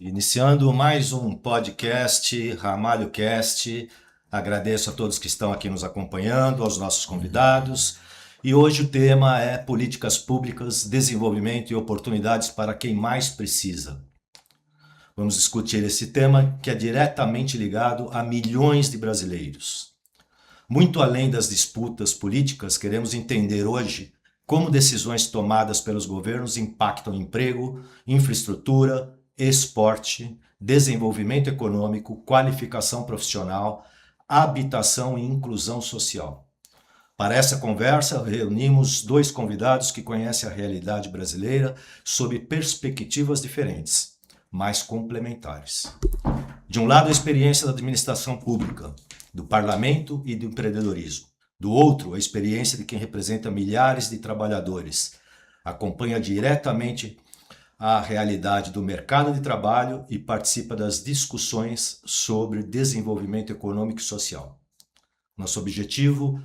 Iniciando mais um podcast, Ramalho Cast. Agradeço a todos que estão aqui nos acompanhando, aos nossos convidados. E hoje o tema é políticas públicas, desenvolvimento e oportunidades para quem mais precisa. Vamos discutir esse tema que é diretamente ligado a milhões de brasileiros. Muito além das disputas políticas, queremos entender hoje como decisões tomadas pelos governos impactam emprego, infraestrutura, esporte, desenvolvimento econômico, qualificação profissional, habitação e inclusão social. Para essa conversa, reunimos dois convidados que conhecem a realidade brasileira sob perspectivas diferentes, mas complementares. De um lado, a experiência da administração pública, do parlamento e do empreendedorismo. Do outro, a experiência de quem representa milhares de trabalhadores, acompanha diretamente a realidade do mercado de trabalho e participa das discussões sobre desenvolvimento econômico e social. Nosso objetivo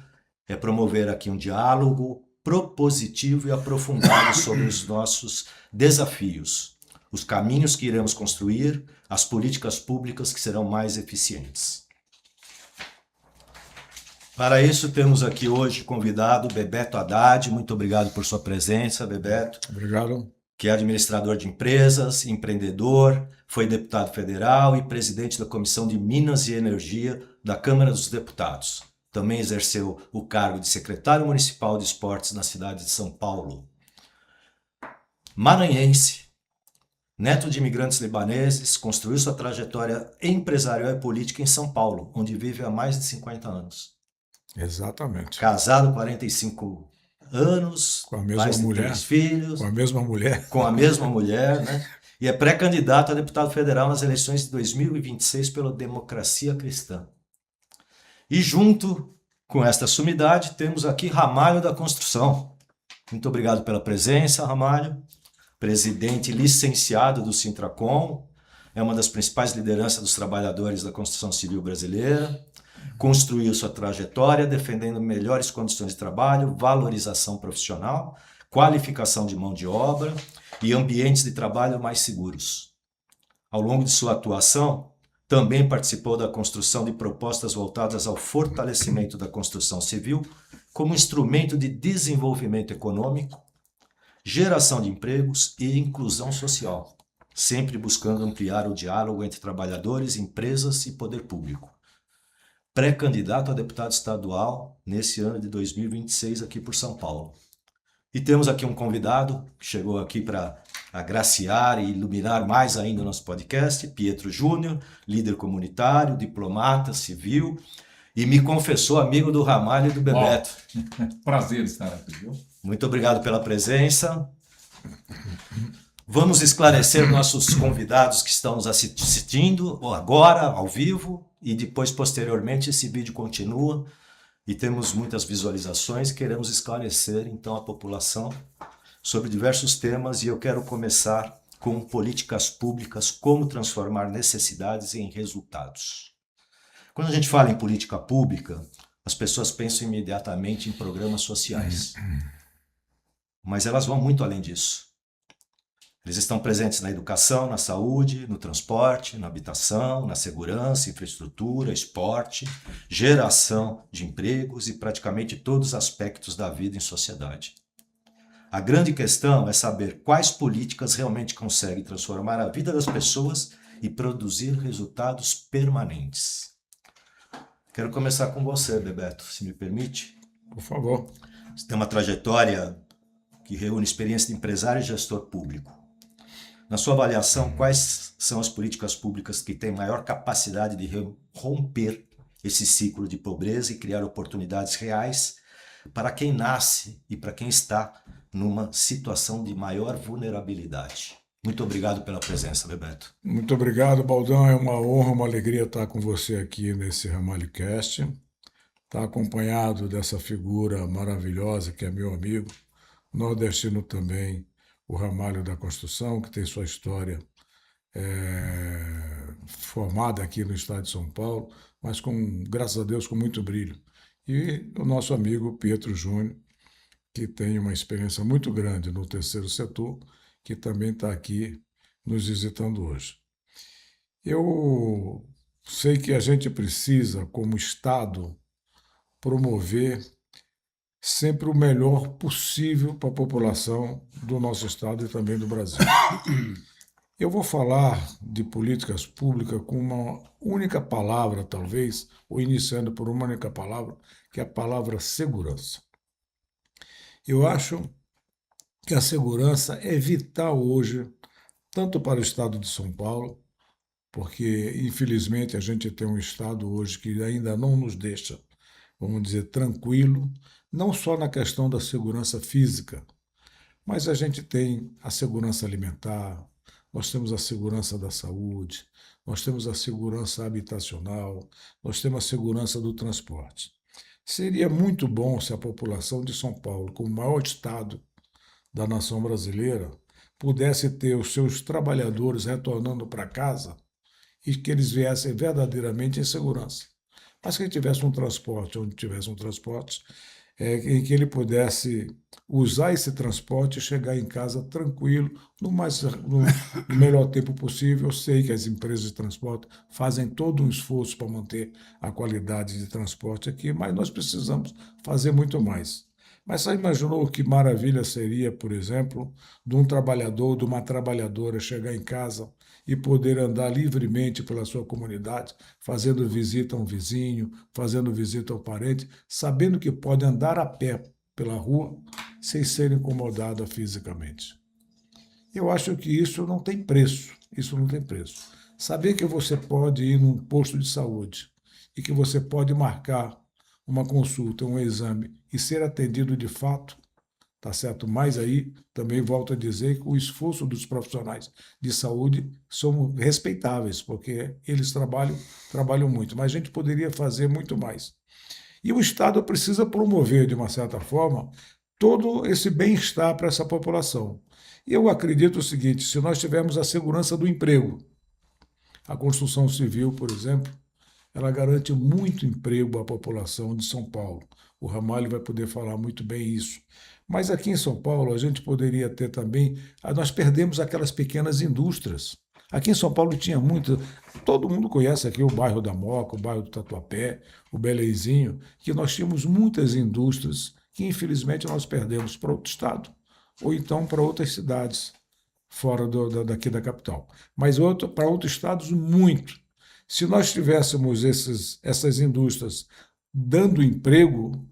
é promover aqui um diálogo propositivo e aprofundado sobre os nossos desafios, os caminhos que iremos construir, as políticas públicas que serão mais eficientes. Para isso, temos aqui hoje convidado Bebeto Haddad. Muito obrigado por sua presença, Bebeto. Obrigado. Que é administrador de empresas, empreendedor, foi deputado federal e presidente da Comissão de Minas e Energia da Câmara dos Deputados. Também exerceu o cargo de secretário municipal de esportes na cidade de São Paulo. Maranhense, neto de imigrantes libaneses, construiu sua trajetória empresarial e política em São Paulo, onde vive há mais de 50 anos. Exatamente. Casado, 45 anos, Com a mesma pai de mulher. 3 filhos. Com a mesma mulher. Com a mesma mulher, né? E é pré-candidato a deputado federal nas eleições de 2026 pela Democracia Cristã. E junto com esta sumidade, temos aqui Ramalho da Construção. Muito obrigado pela presença, Ramalho. Presidente licenciado do Sintracom, é uma das principais lideranças dos trabalhadores da construção civil brasileira. Construiu sua trajetória defendendo melhores condições de trabalho, valorização profissional, qualificação de mão de obra e ambientes de trabalho mais seguros. Ao longo de sua atuação, também participou da construção de propostas voltadas ao fortalecimento da construção civil como instrumento de desenvolvimento econômico, geração de empregos e inclusão social, sempre buscando ampliar o diálogo entre trabalhadores, empresas e poder público. Pré-candidato a deputado estadual nesse ano de 2026 aqui por São Paulo. E temos aqui um convidado que chegou aqui para agraciar e iluminar mais ainda o nosso podcast, Pietro Júnior, líder comunitário, diplomata, civil, e me confessou amigo do Ramalho e do Bebeto. Prazer estar aqui, viu? Muito obrigado pela presença. Vamos esclarecer nossos convidados que estão nos assistindo agora, ao vivo, e depois, posteriormente, esse vídeo continua e temos muitas visualizações. Queremos esclarecer, então, a população sobre diversos temas e eu quero começar com políticas públicas, como transformar necessidades em resultados. Quando a gente fala em política pública, as pessoas pensam imediatamente em programas sociais, mas elas vão muito além disso. Eles estão presentes na educação, na saúde, no transporte, na habitação, na segurança, infraestrutura, esporte, geração de empregos e praticamente todos os aspectos da vida em sociedade. A grande questão é saber quais políticas realmente conseguem transformar a vida das pessoas e produzir resultados permanentes. Quero começar com você, Bebeto, se me permite. Por favor. Você tem uma trajetória que reúne experiência de empresário e gestor público. Na sua avaliação, quais são as políticas públicas que têm maior capacidade de romper esse ciclo de pobreza e criar oportunidades reais para quem nasce e para quem está numa situação de maior vulnerabilidade? Muito obrigado pela presença, Bebeto. Muito obrigado, Baldão. É uma honra, uma alegria estar com você aqui nesse RamalhoCast. Estar acompanhado dessa figura maravilhosa que é meu amigo, nordestino também, o Ramalho da Construção, que tem sua história formada aqui no estado de São Paulo, mas graças a Deus, com muito brilho. E o nosso amigo Pietro Júnior, que tem uma experiência muito grande no terceiro setor, que também está aqui nos visitando hoje. Eu sei que a gente precisa, como Estado, promover sempre o melhor possível para a população do nosso Estado e também do Brasil. Eu vou falar de políticas públicas com uma única palavra, talvez, ou iniciando por uma única palavra, que é a palavra segurança. Eu acho que a segurança é vital hoje, tanto para o Estado de São Paulo, porque, infelizmente, a gente tem um Estado hoje que ainda não nos deixa, vamos dizer, tranquilo, não só na questão da segurança física, mas a gente tem a segurança alimentar, nós temos a segurança da saúde, nós temos a segurança habitacional, nós temos a segurança do transporte. Seria muito bom se a população de São Paulo, como o maior estado da nação brasileira, pudesse ter os seus trabalhadores retornando para casa e que eles viessem verdadeiramente em segurança. Mas que ele tivesse um transporte, onde tivesse um transporte, em que ele pudesse usar esse transporte e chegar em casa tranquilo, no melhor tempo possível. Eu sei que as empresas de transporte fazem todo um esforço para manter a qualidade de transporte aqui, mas nós precisamos fazer muito mais. Mas você imaginou que maravilha seria, por exemplo, de um trabalhador, de uma trabalhadora chegar em casa e poder andar livremente pela sua comunidade, fazendo visita a um vizinho, fazendo visita ao parente, sabendo que pode andar a pé pela rua sem ser incomodada fisicamente. Eu acho que isso não tem preço, isso não tem preço. Saber que você pode ir num posto de saúde e que você pode marcar uma consulta, um exame e ser atendido de fato, tá certo? Mas aí também volto a dizer que o esforço dos profissionais de saúde são respeitáveis, porque eles trabalham muito, mas a gente poderia fazer muito mais. E o Estado precisa promover, de uma certa forma, todo esse bem-estar para essa população. E eu acredito o seguinte: se nós tivermos a segurança do emprego, a construção civil, por exemplo, ela garante muito emprego à população de São Paulo. O Ramalho vai poder falar muito bem isso. Mas aqui em São Paulo, a gente poderia ter também. Nós perdemos aquelas pequenas indústrias. Aqui em São Paulo tinha muito. Todo mundo conhece aqui o bairro da Moca, o bairro do Tatuapé, o Beleizinho, que nós tínhamos muitas indústrias que, infelizmente, nós perdemos para outro estado ou então para outras cidades fora daqui da capital. Mas para outros estados, muito. Se nós tivéssemos essas indústrias dando emprego,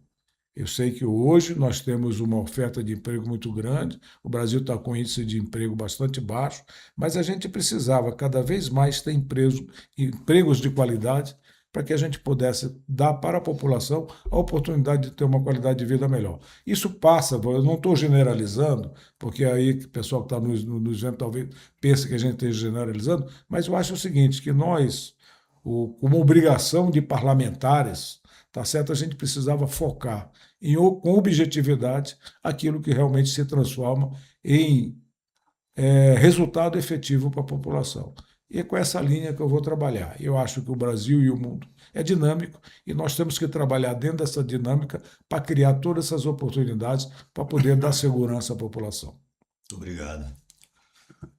eu sei que hoje nós temos uma oferta de emprego muito grande, o Brasil está com índice de emprego bastante baixo, mas a gente precisava cada vez mais ter empregos de qualidade para que a gente pudesse dar para a população a oportunidade de ter uma qualidade de vida melhor. Isso passa, eu não estou generalizando, porque aí o pessoal que está nos vendo talvez pense que a gente esteja generalizando, mas eu acho o seguinte, que nós, como obrigação de parlamentares, tá certo? A gente precisava focar com objetividade aquilo que realmente se transforma em resultado efetivo para a população. E é com essa linha que eu vou trabalhar. Eu acho que o Brasil e o mundo é dinâmico e nós temos que trabalhar dentro dessa dinâmica para criar todas essas oportunidades para poder dar segurança à população. Muito obrigado.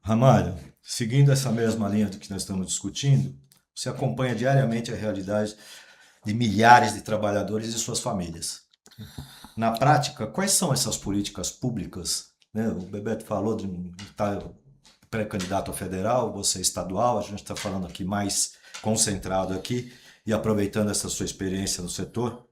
Ramalho, seguindo essa mesma linha do que nós estamos discutindo, você acompanha diariamente a realidade de milhares de trabalhadores e suas famílias. Na prática, quais são essas políticas públicas? Né? O Bebeto falou de estar pré-candidato a federal, você estadual, a gente está falando aqui mais concentrado aqui e aproveitando essa sua experiência no setor.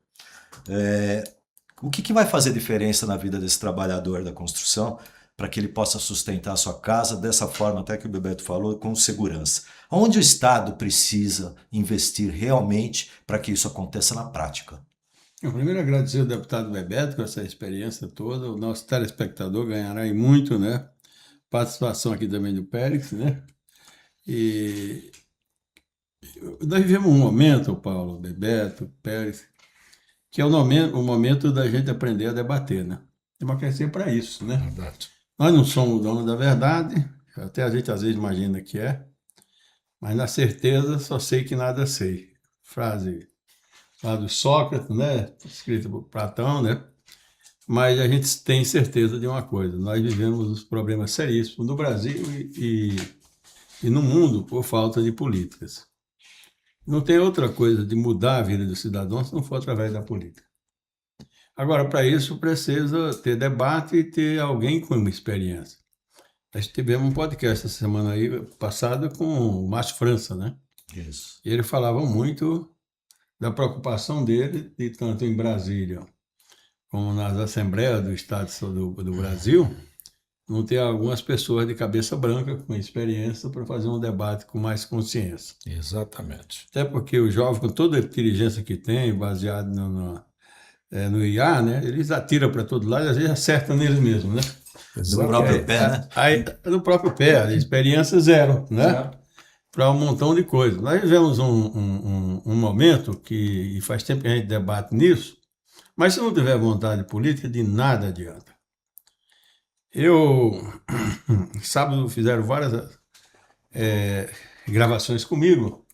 O que vai fazer diferença na vida desse trabalhador da construção para que ele possa sustentar a sua casa dessa forma, até que o Bebeto falou, com segurança? Onde o Estado precisa investir realmente para que isso aconteça na prática? Eu primeiro agradecer ao deputado Bebeto com essa experiência toda. O nosso telespectador ganhará em muito, né? Participação aqui também do Périx, né? E nós vivemos um momento, Paulo, Bebeto, Périx, que é o momento da gente aprender a debater, né? Democracia é para isso, né? Verdade. Nós não somos donos da verdade, até a gente às vezes imagina que é, mas na certeza só sei que nada sei. Frase lá do Sócrates, né? Escrita por Platão, né? Mas a gente tem certeza de uma coisa: nós vivemos os problemas seríssimos no Brasil e e no mundo por falta de políticas. Não tem outra coisa de mudar a vida do cidadão se não for através da política. Agora, para isso, precisa ter debate e ter alguém com uma experiência. Nós tivemos um podcast essa semana aí, passada com o Márcio França, né? Isso. E ele falava muito da preocupação dele, de tanto em Brasília como nas assembleias do Estado do Brasil, não ter algumas pessoas de cabeça branca com experiência para fazer um debate com mais consciência. Exatamente. Até porque o jovem, com toda a inteligência que tem, baseado no IA, né, eles atiram para todo lado e às vezes acertam neles mesmos, né? Do próprio pé, né? Aí, do próprio pé, a experiência zero, né? Para um montão de coisas. Nós vivemos um momento e faz tempo que a gente debate nisso, mas se não tiver vontade política, de nada adianta. Sábado fizeram várias gravações comigo.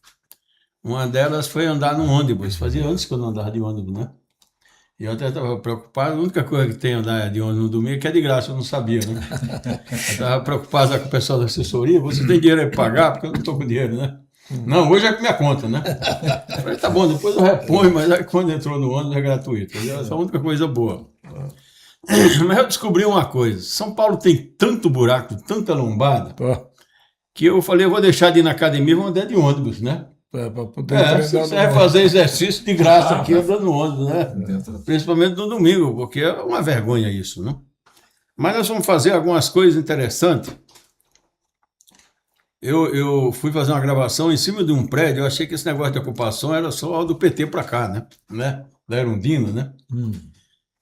Uma delas foi andar no ônibus. Fazia anos que eu não andava de ônibus, né? E eu até estava preocupado. A única coisa que tem andar de ônibus no domingo é que é de graça, eu não sabia, né? Eu estava preocupado com o pessoal da assessoria. Você tem dinheiro para pagar? Porque eu não estou com dinheiro, né? Não, hoje é com minha conta, né? Eu falei, tá bom, depois eu reponho, mas aí quando entrou no ônibus é gratuito. Essa é a única coisa boa. Mas eu descobri uma coisa. São Paulo tem tanto buraco, tanta lombada, que eu falei, eu vou deixar de ir na academia e vou andar de ônibus, né? Para poder Você vai fazer exercício de graça aqui andando no ônibus, né? Principalmente no domingo, porque é uma vergonha isso, né? Mas nós vamos fazer algumas coisas interessantes. Eu fui fazer uma gravação em cima de um prédio, eu achei que esse negócio de ocupação era só do PT para cá, né? Da Erundina, né?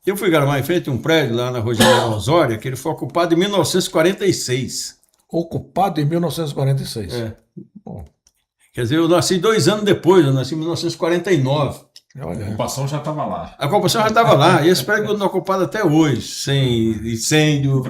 Eu fui gravar em frente a um prédio lá na Rua General Osório, que ele foi ocupado em 1946. Ocupado em 1946. Bom. Quer dizer, eu nasci 2 anos depois, eu nasci em 1949. Olha. A ocupação já estava lá. A ocupação já estava lá, e esse prédio está ocupado até hoje, sem incêndio,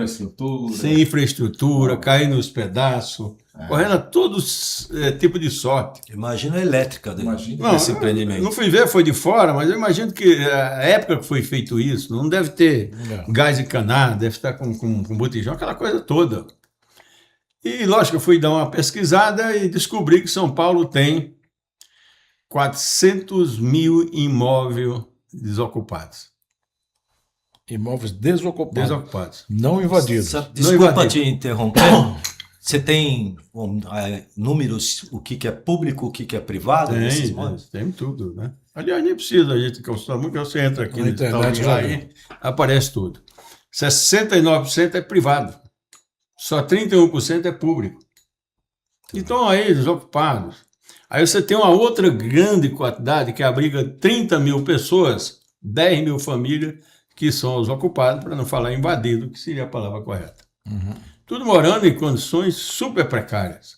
sem infraestrutura, caindo nos pedaços, correndo a todos tipo de sorte. Imagina a elétrica desse empreendimento. Não fui ver, foi de fora, mas eu imagino que a época que foi feito isso, não deve ter gás encanado, deve estar com botijão, aquela coisa toda. E, lógico, eu fui dar uma pesquisada e descobri que São Paulo tem 400 mil imóveis desocupados. Imóveis desocupados. Não invadidos. Desculpa te interromper. Você tem números, o que é público, o que é privado? Tem tudo, né? Aliás, nem precisa a gente calçar muito, você entra aqui na internet lá e aparece tudo. 69% é privado. Só 31% é público. Então, aí, desocupados. Aí você tem uma outra grande quantidade que abriga 30 mil pessoas, 10 mil famílias, que são os ocupados, para não falar invadido, que seria a palavra correta. Tudo morando em condições super precárias.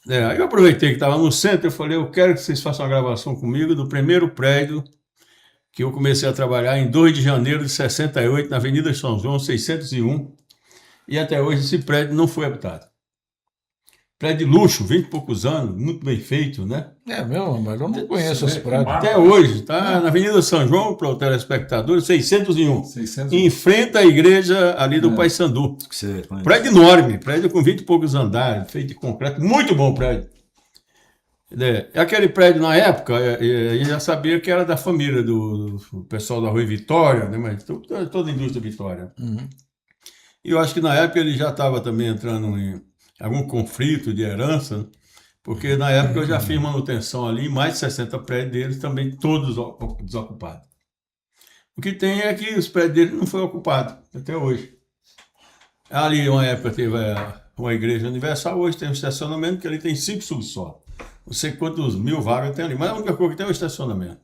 Aí eu aproveitei que estava no centro, eu falei, eu quero que vocês façam uma gravação comigo do primeiro prédio que eu comecei a trabalhar em 2 de janeiro de 68, na Avenida São João, 601, e até hoje esse prédio não foi habitado. Prédio de luxo, 20 e poucos anos, muito bem feito, né? É mesmo, mas eu não conheço esse prédio. Até hoje, tá na Avenida São João, para o telespectador, 601. Em frente à igreja ali do Paissandu. Prédio enorme, prédio com 20 e poucos andares, feito de concreto, muito bom prédio. Aquele prédio, na época, eu já sabia que era da família do pessoal da Rua Vitória, né? Mas toda a indústria Vitória. E eu acho que na época ele já estava também entrando em algum conflito de herança, porque na época eu já fiz manutenção ali, mais de 60 prédios deles também todos desocupados. O que tem é que os prédios deles não foram ocupados até hoje. Ali, uma época, teve uma igreja universal, hoje tem um estacionamento que ali tem 5 subsolos. Não sei quantos mil vagas tem ali, mas a única coisa que tem é o estacionamento.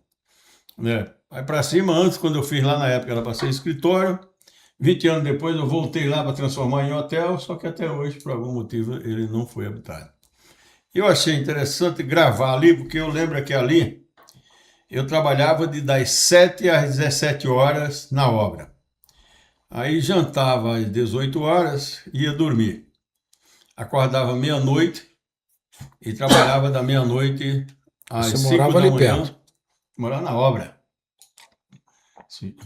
Aí para cima, antes, quando eu fiz lá na época, era para ser escritório. 20 anos depois eu voltei lá para transformar em hotel, só que até hoje, por algum motivo, ele não foi habitado. Eu achei interessante gravar ali, porque eu lembro que ali eu trabalhava das 7 às 17 horas na obra. Aí jantava às 18 horas e ia dormir. Acordava meia-noite e trabalhava da meia-noite às 5 da manhã. Perto? Morava na obra.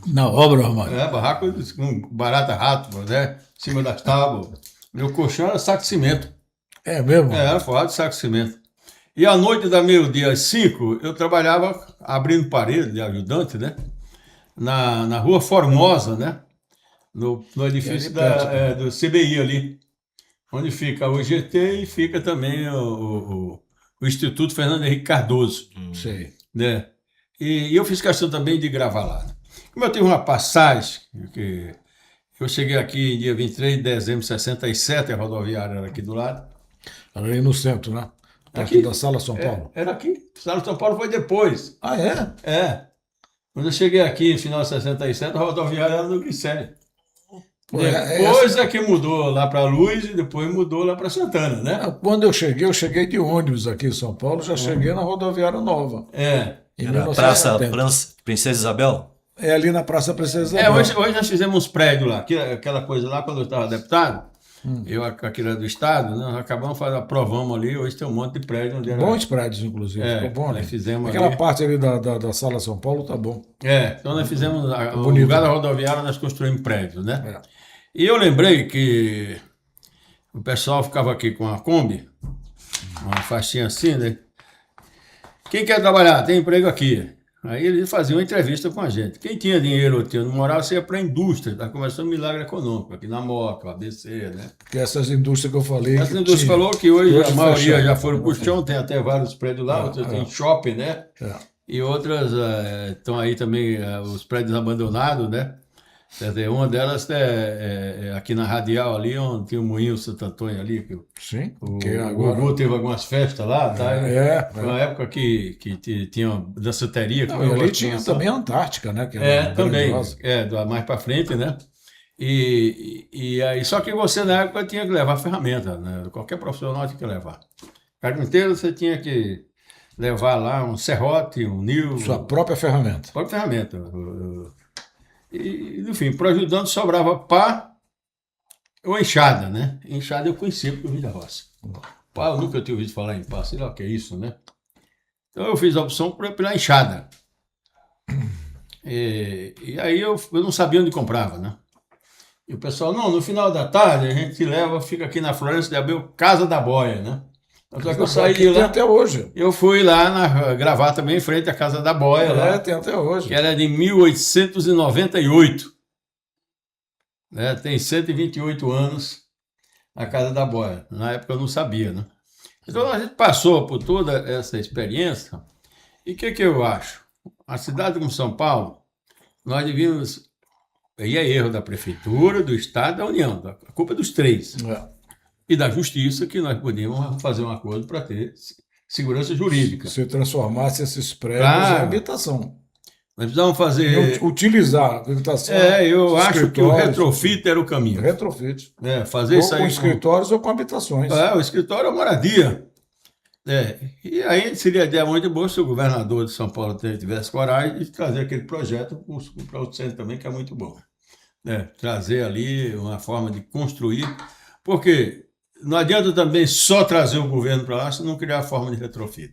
Na obra, Romário? Barraco com barata, rato, né? Em cima das tábuas. Meu colchão era saco de cimento. É mesmo? Era forrado de saco de cimento. E à noite da meio-dia às 5, eu trabalhava abrindo parede de ajudante, né? Na Rua Formosa, né? No edifício Que é ali perto, né? do CBI ali, onde fica o GT e fica também o Instituto Fernando Henrique Cardoso, Sei. né? E eu fiz questão também de gravar lá. Como eu tive uma passagem, que eu cheguei aqui em dia 23 de dezembro de 67, a rodoviária era aqui do lado. Ali no centro, né? Perto Aqui? da Sala São Paulo. Era aqui. O Estado de São Paulo foi depois. Ah, é? É. Quando eu cheguei aqui, no final de 67, a rodoviária era do Glicério. Pô, Depois é que mudou lá para Luz e depois mudou lá para Santana, né? Quando eu cheguei de ônibus aqui em São Paulo, já cheguei na rodoviária nova. É. Em Era a Praça 1970. Princesa Isabel? É ali na Praça Princesa Isabel. Hoje nós fizemos uns prédios lá. Aquela coisa lá, quando eu estava deputado, eu aqui era do Estado, né, nós acabamos aprovamos ali, hoje tem um monte de prédio onde era. Bons prédios, inclusive. É, Ficou bom ali. nós fizemos Aquela ali. parte ali da Sala São Paulo tá bom. Então nós fizemos, no bonito. lugar da rodoviária, nós construímos prédios, né? É. E eu lembrei que o pessoal ficava aqui com a Kombi, uma faixinha assim, né? Quem quer trabalhar? Tem emprego aqui. Aí eles faziam uma entrevista com a gente. Quem tinha dinheiro ou tinha moral, você ia para a indústria. Está começando um milagre econômico, aqui na Moca, ABC, né? Que essas indústrias que eu falei. Essa que indústria tinha. falou que hoje a maioria fecharam. já foram para o chão, tem até vários prédios lá, outros tem shopping, né? É. E outras estão aí também, os prédios abandonados, né? Quer dizer, uma delas é aqui na Radial ali, onde tem o Moinho Santo Antônio ali, que Sim. o Que agora... Gugu teve algumas festas lá, tá? Foi uma É. época que tinha uma danceteria. Que Não, e ali tinha também a Antártica, né? Que era também, grandiosa. mais para frente, né? E aí, só que você na época tinha que levar ferramenta, né? Qualquer profissional tinha que levar. Carpinteiro você tinha que levar lá um serrote, um nil. Sua própria ferramenta. Própria ferramenta. E, enfim, para ajudante sobrava pá ou enxada, né? Enxada eu conhecia porque eu vim da roça. Pá, eu nunca tinha ouvido falar em pá, sei lá o que é isso, né? Então eu fiz a opção pela enxada. E aí eu não sabia onde comprava, né? E o pessoal, não, no final da tarde a gente leva, fica aqui na Florencio de Abreu, Casa da Boia, né? Só que eu saí de Tem lá, até hoje. eu fui lá gravar também em frente à Casa da Boia, lá, Tem até hoje. que era de 1898. Né? Tem 128 anos a Casa da Boia. Na época eu não sabia, né? Então a gente passou por toda essa experiência. E o que eu acho? A cidade como São Paulo, nós devíamos... Aí é erro da Prefeitura, do Estado e da União. A culpa é dos três. E da Justiça, que nós podíamos fazer um acordo para ter segurança jurídica. Se transformasse esses prédios em habitação. Nós precisamos fazer... Utilizar a habitação. Eu acho que o retrofit era o caminho. Retrofit. Fazer Ou isso aí com escritórios ou com habitações. o escritório é moradia. E aí seria ideia muito boa se o governador de São Paulo tivesse coragem de trazer aquele projeto para o centro também, que é muito bom. Trazer ali uma forma de construir, porque não adianta também só trazer o governo para lá se não criar a forma de retrofit.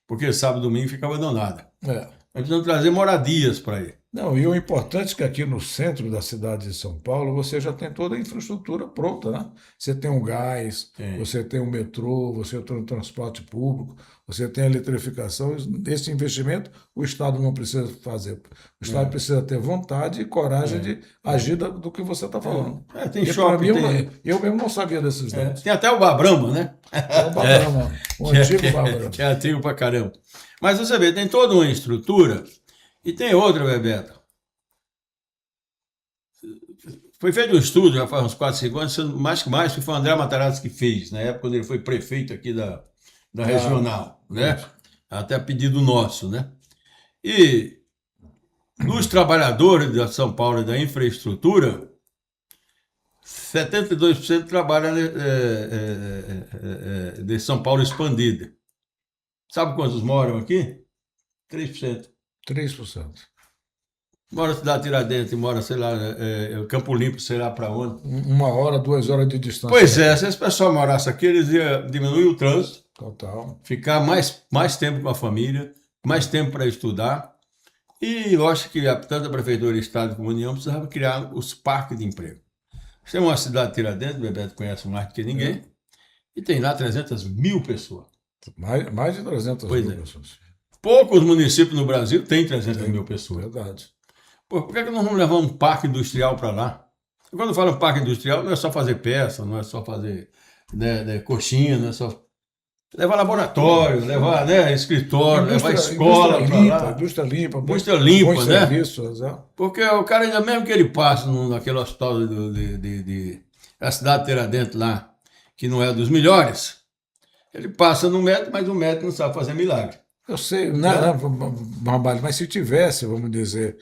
Porque sábado e domingo fica abandonada. Nós precisamos trazer moradias para ele. Não, e o importante é que aqui no centro da cidade de São Paulo você já tem toda a infraestrutura pronta, né? Você tem um gás, você tem um metrô, você tem um transporte público, você tem a eletrificação. Esse investimento o Estado não precisa fazer. O Estado precisa ter vontade e coragem de agir do que você está falando. Tem shopping. Eu mesmo não sabia desses dados. Tem até o Babrama, né? O Babrama, o antigo Babrama. Que é antigo pra caramba. Mas você vê, tem toda uma estrutura. E tem outra, Bebeto. Foi feito um estudo, já faz uns 4, 5 anos, mais que foi o André Matarazzo que fez, na época quando ele foi prefeito aqui da regional, né? Até a pedido nosso, né? E dos trabalhadores de São Paulo e da infraestrutura, 72% trabalham de São Paulo expandida. Sabe quantos moram aqui? 3%. 3%. Mora na Cidade Tiradentes, mora, sei lá, Campo Limpo, sei lá para onde. 1 hora, 2 horas de distância. Pois se esse pessoal morasse aqui, eles iam diminuir o trânsito, Total. ficar mais tempo com a família, mais tempo para estudar. E lógico que tanto a Prefeitura, Estado como a União precisava criar os parques de emprego. Você é uma cidade Tiradentes, o Bebeto conhece mais do que ninguém. E tem lá 300 mil pessoas. Mais de 300 Pois mil é. pessoas. Poucos municípios no Brasil têm 300 mil pessoas. Verdade. Pô, por que nós vamos levar um parque industrial para lá? Quando eu falo parque industrial, não é só fazer peça, não é só fazer coxinha, não é só levar laboratório, levar escritório, levar escola para lá. Indústria limpa, Indústria limpa, bons né? serviços, né? Porque o cara, ainda mesmo que ele passe naquele hospital a cidade Tiradentes lá, que não é dos melhores, ele passa no médico, mas o médico não sabe fazer milagre. Eu sei, Ramalho, mas se tivesse, vamos dizer,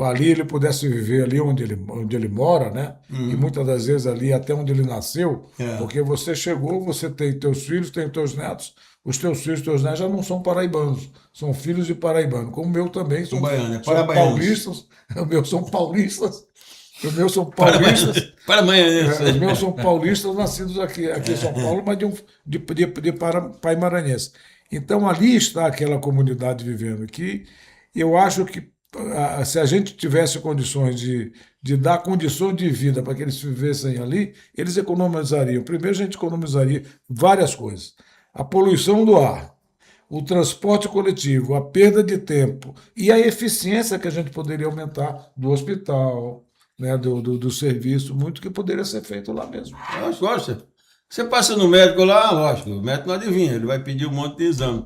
ali ele pudesse viver ali onde ele mora, né? E muitas das vezes ali até onde ele nasceu, É. porque você chegou, você tem teus filhos, tem teus netos, os teus filhos, teus netos já não são paraibanos, são filhos de paraibano, como o meu também, são paulistas, os meus são paulistas, os meus são paulistas, os meus são paulistas nascidos aqui em São Paulo, mas de pai-maranhense. Então ali está aquela comunidade vivendo aqui. Eu acho que se a gente tivesse condições de dar condições de vida para que eles vivessem ali, eles economizariam. Primeiro, a gente economizaria várias coisas. A poluição do ar, o transporte coletivo, a perda de tempo e a eficiência que a gente poderia aumentar do hospital, né, do serviço, muito que poderia ser feito lá mesmo. Lógico. Você passa no médico lá, lógico, o médico não adivinha, ele vai pedir um monte de exame.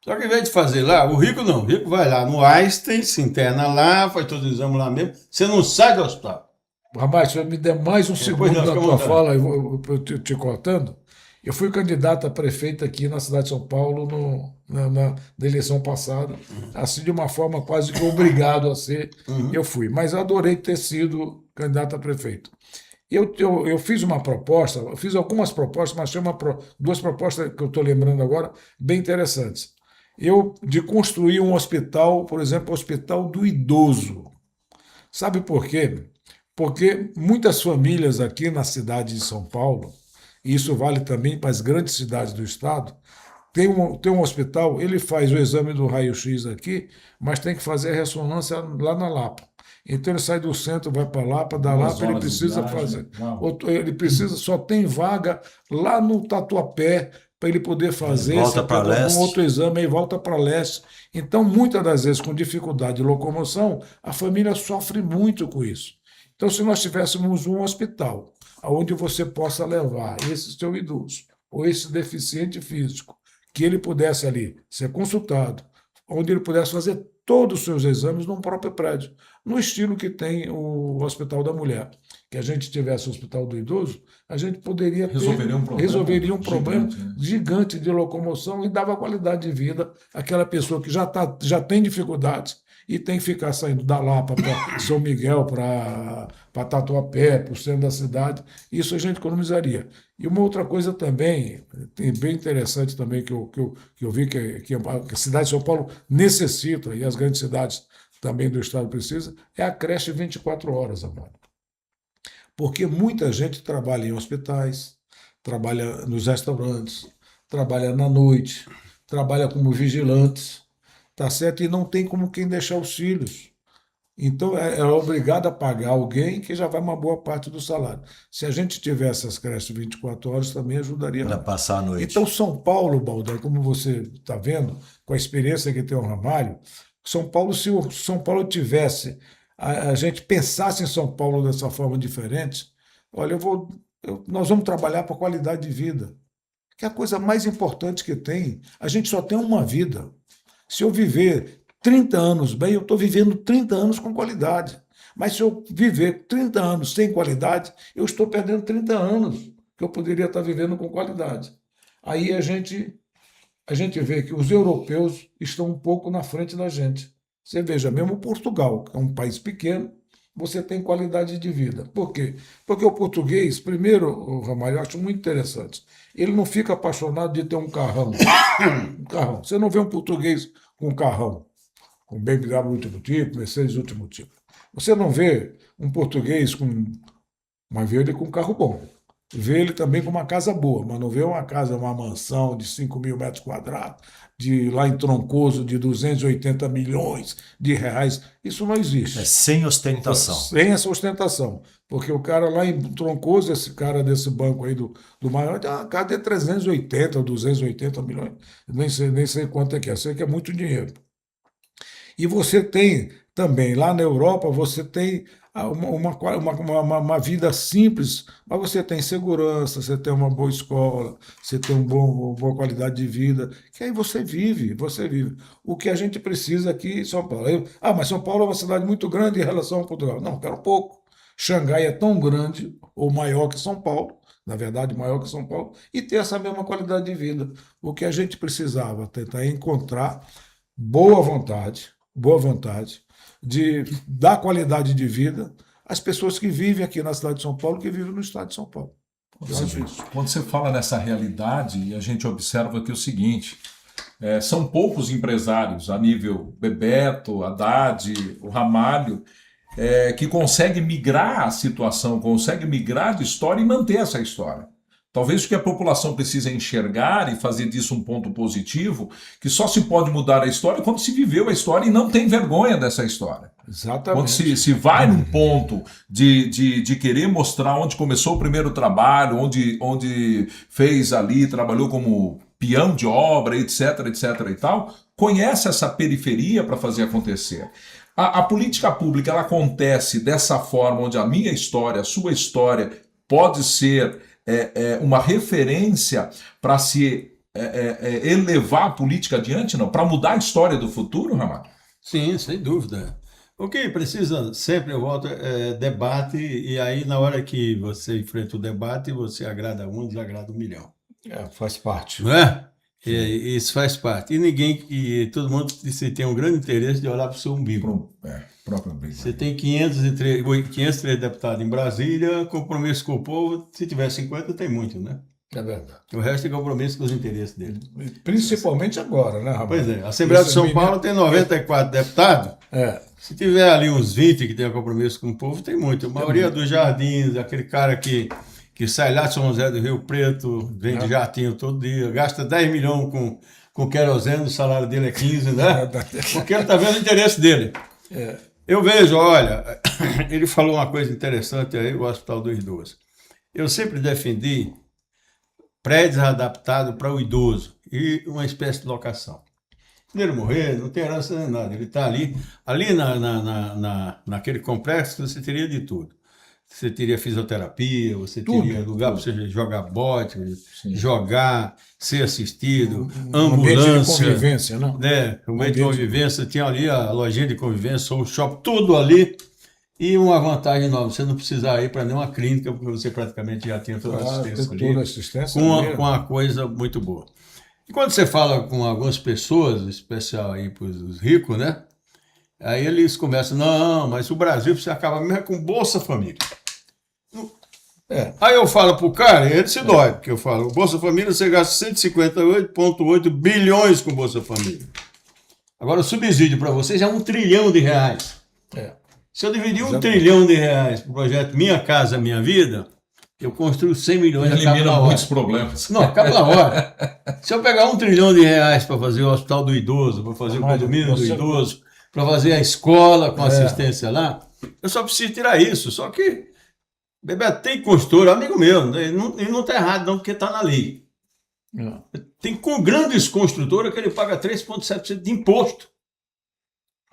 Só que ao invés de fazer lá, o rico não. O rico vai lá no Einstein, se interna lá, faz todo o exame lá mesmo. Você não sai do hospital. Rapaz, se eu me der mais um segundo na tua fala, eu te cortando. Eu fui candidato a prefeito aqui na cidade de São Paulo na eleição passada, assim de uma forma quase que obrigado a ser, eu fui. Mas adorei ter sido candidato a prefeito. Eu fiz uma proposta, eu fiz algumas propostas, mas tinha duas propostas que eu estou lembrando agora, bem interessantes. De construir um hospital, por exemplo, o Hospital do Idoso. Sabe por quê? Porque muitas famílias aqui na cidade de São Paulo, e isso vale também para as grandes cidades do estado, tem um hospital, ele faz o exame do raio-x aqui, mas tem que fazer a ressonância lá na Lapa. Então ele sai do centro, vai para Lapa, da Lapa ele precisa fazer. Ele precisa, só tem vaga lá no Tatuapé para ele poder fazer um outro exame e volta para leste. Então, muitas das vezes, com dificuldade de locomoção, a família sofre muito com isso. Então, se nós tivéssemos um hospital onde você possa levar esse seu idoso ou esse deficiente físico, que ele pudesse ali ser consultado, onde ele pudesse fazer todos os seus exames num próprio prédio, no estilo que tem o Hospital da Mulher. Que a gente tivesse o Hospital do Idoso, a gente poderia resolveria um problema gigante de locomoção e dava qualidade de vida àquela pessoa que já tem dificuldades e tem que ficar saindo da Lapa para São Miguel, para Tatuapé, para o centro da cidade. Isso a gente economizaria. E uma outra coisa também, bem interessante também, que eu vi que a cidade de São Paulo necessita, e as grandes cidades também do estado precisam, é a creche 24 horas, amor. Porque muita gente trabalha em hospitais, trabalha nos restaurantes, trabalha na noite, trabalha como vigilantes, tá certo? E não tem como quem deixar os filhos. Então, é obrigado a pagar alguém que já vai uma boa parte do salário. Se a gente tivesse as creches 24 horas, também ajudaria. Para passar a noite. Então, São Paulo, Baldão, como você está vendo, com a experiência que tem o Ramalho, São Paulo, se o São Paulo tivesse, a gente pensasse em São Paulo dessa forma diferente, olha, nós vamos trabalhar para qualidade de vida, que é a coisa mais importante que tem. A gente só tem uma vida. Se eu viver 30 anos bem, eu estou vivendo 30 anos com qualidade. Mas se eu viver 30 anos sem qualidade, eu estou perdendo 30 anos que eu poderia estar vivendo com qualidade. Aí a gente vê que os europeus estão um pouco na frente da gente. Você veja, mesmo Portugal, que é um país pequeno, você tem qualidade de vida. Por quê? Porque o português, primeiro, Ramalho, eu acho muito interessante, ele não fica apaixonado de ter um carrão. Um carrão. Você não vê um português com um carrão, com BMW último tipo, Mercedes último tipo. Você não vê um português com uma verde com um carro bom. vê ele também como uma casa boa, mas não vê uma casa, uma mansão de 5.000 metros quadrados, de lá em Troncoso, de 280 milhões de reais. Isso não existe. É sem ostentação. Sem essa ostentação. Porque o cara lá em Troncoso, esse cara desse banco aí do maior, tem uma casa de 380 ou 280 milhões. Nem sei quanto é que é. Sei que é muito dinheiro. E você tem também, lá na Europa, você tem uma vida simples, mas você tem segurança, você tem uma boa escola, você tem uma boa qualidade de vida, que aí você vive. O que a gente precisa aqui em São Paulo. Mas São Paulo é uma cidade muito grande em relação a Portugal. Não, quero pouco. Xangai é tão grande, ou maior que São Paulo, na verdade, maior que São Paulo, e ter essa mesma qualidade de vida. O que a gente precisava tentar encontrar boa vontade, de dar qualidade de vida às pessoas que vivem aqui na cidade de São Paulo, que vivem no estado de São Paulo. Eu acho isso. Quando você fala nessa realidade, a gente observa que é o seguinte, são poucos empresários a nível Bebeto, Haddad, o Ramalho, que conseguem migrar a situação, conseguem migrar de história e manter essa história. Talvez o que a população precisa enxergar e fazer disso um ponto positivo, que só se pode mudar a história quando se viveu a história e não tem vergonha dessa história. Exatamente. Quando se vai num ponto de querer mostrar onde começou o primeiro trabalho, onde fez ali, trabalhou como peão de obra, etc, etc e tal, conhece essa periferia para fazer acontecer. A política pública, ela acontece dessa forma, onde a minha história, a sua história, pode ser uma referência para se elevar a política adiante, não? Para mudar a história do futuro, Ramalho? Sim, sem dúvida. O que precisa sempre, eu volto, é debate, e aí na hora que você enfrenta o debate, você agrada um, desagrada 1 milhão. Faz parte. Não é? Isso faz parte. E todo mundo tem um grande interesse de olhar para o seu umbigo. Próprio umbigo. Você tem 503 deputados em Brasília, compromisso com o povo, se tiver 50 tem muito, né? É verdade. O resto é compromisso com os interesses dele. Principalmente agora, né, Ramalho? Pois é, a Assembleia de São Paulo tem 94 deputados. Se tiver ali uns 20 que tem compromisso com o povo, tem muito. A maioria dos jardins, aquele cara que sai lá de São José do Rio Preto, vem de jatinho todo dia, gasta 10 milhões com querosene, o salário dele é 15, né? Porque ele está vendo o interesse dele. Eu vejo, olha, ele falou uma coisa interessante aí, o Hospital do Idoso. Eu sempre defendi prédios adaptados para o idoso e uma espécie de locação. Se ele morrer, não tem herança nem nada, ele está ali naquele complexo você teria de tudo. Você teria fisioterapia, você teria lugar para você jogar bote, jogar, ser assistido, ambulância. Ambiente de convivência, não? O ambiente de convivência, tinha ali a lojinha de convivência, ou o shopping, tudo ali. E uma vantagem nova, você não precisar ir para nenhuma clínica, porque você praticamente já tinha toda a assistência ali. Toda a assistência com uma coisa muito boa. E quando você fala com algumas pessoas, em especial aí para os ricos, né? Aí eles começam, não, mas o Brasil você acaba mesmo com Bolsa Família. Aí eu falo pro cara, ele se dói, porque eu falo, Bolsa Família você gasta 158,8 bilhões com Bolsa Família. Agora o subsídio para vocês é R$1 trilhão. Se eu dividir R$1 trilhão para o projeto Minha Casa Minha Vida, eu construo 100 milhões e acaba na hora. Muitos problemas. Não, acaba na hora. Se eu pegar R$1 trilhão para fazer o Hospital do Idoso, para fazer o condomínio do idoso, para fazer a escola com assistência lá, eu só preciso tirar isso. Só que Bebeto tem consultor, amigo meu, ele não está errado não, porque está na lei. Tem grandes construtoras que ele paga 3,7% de imposto.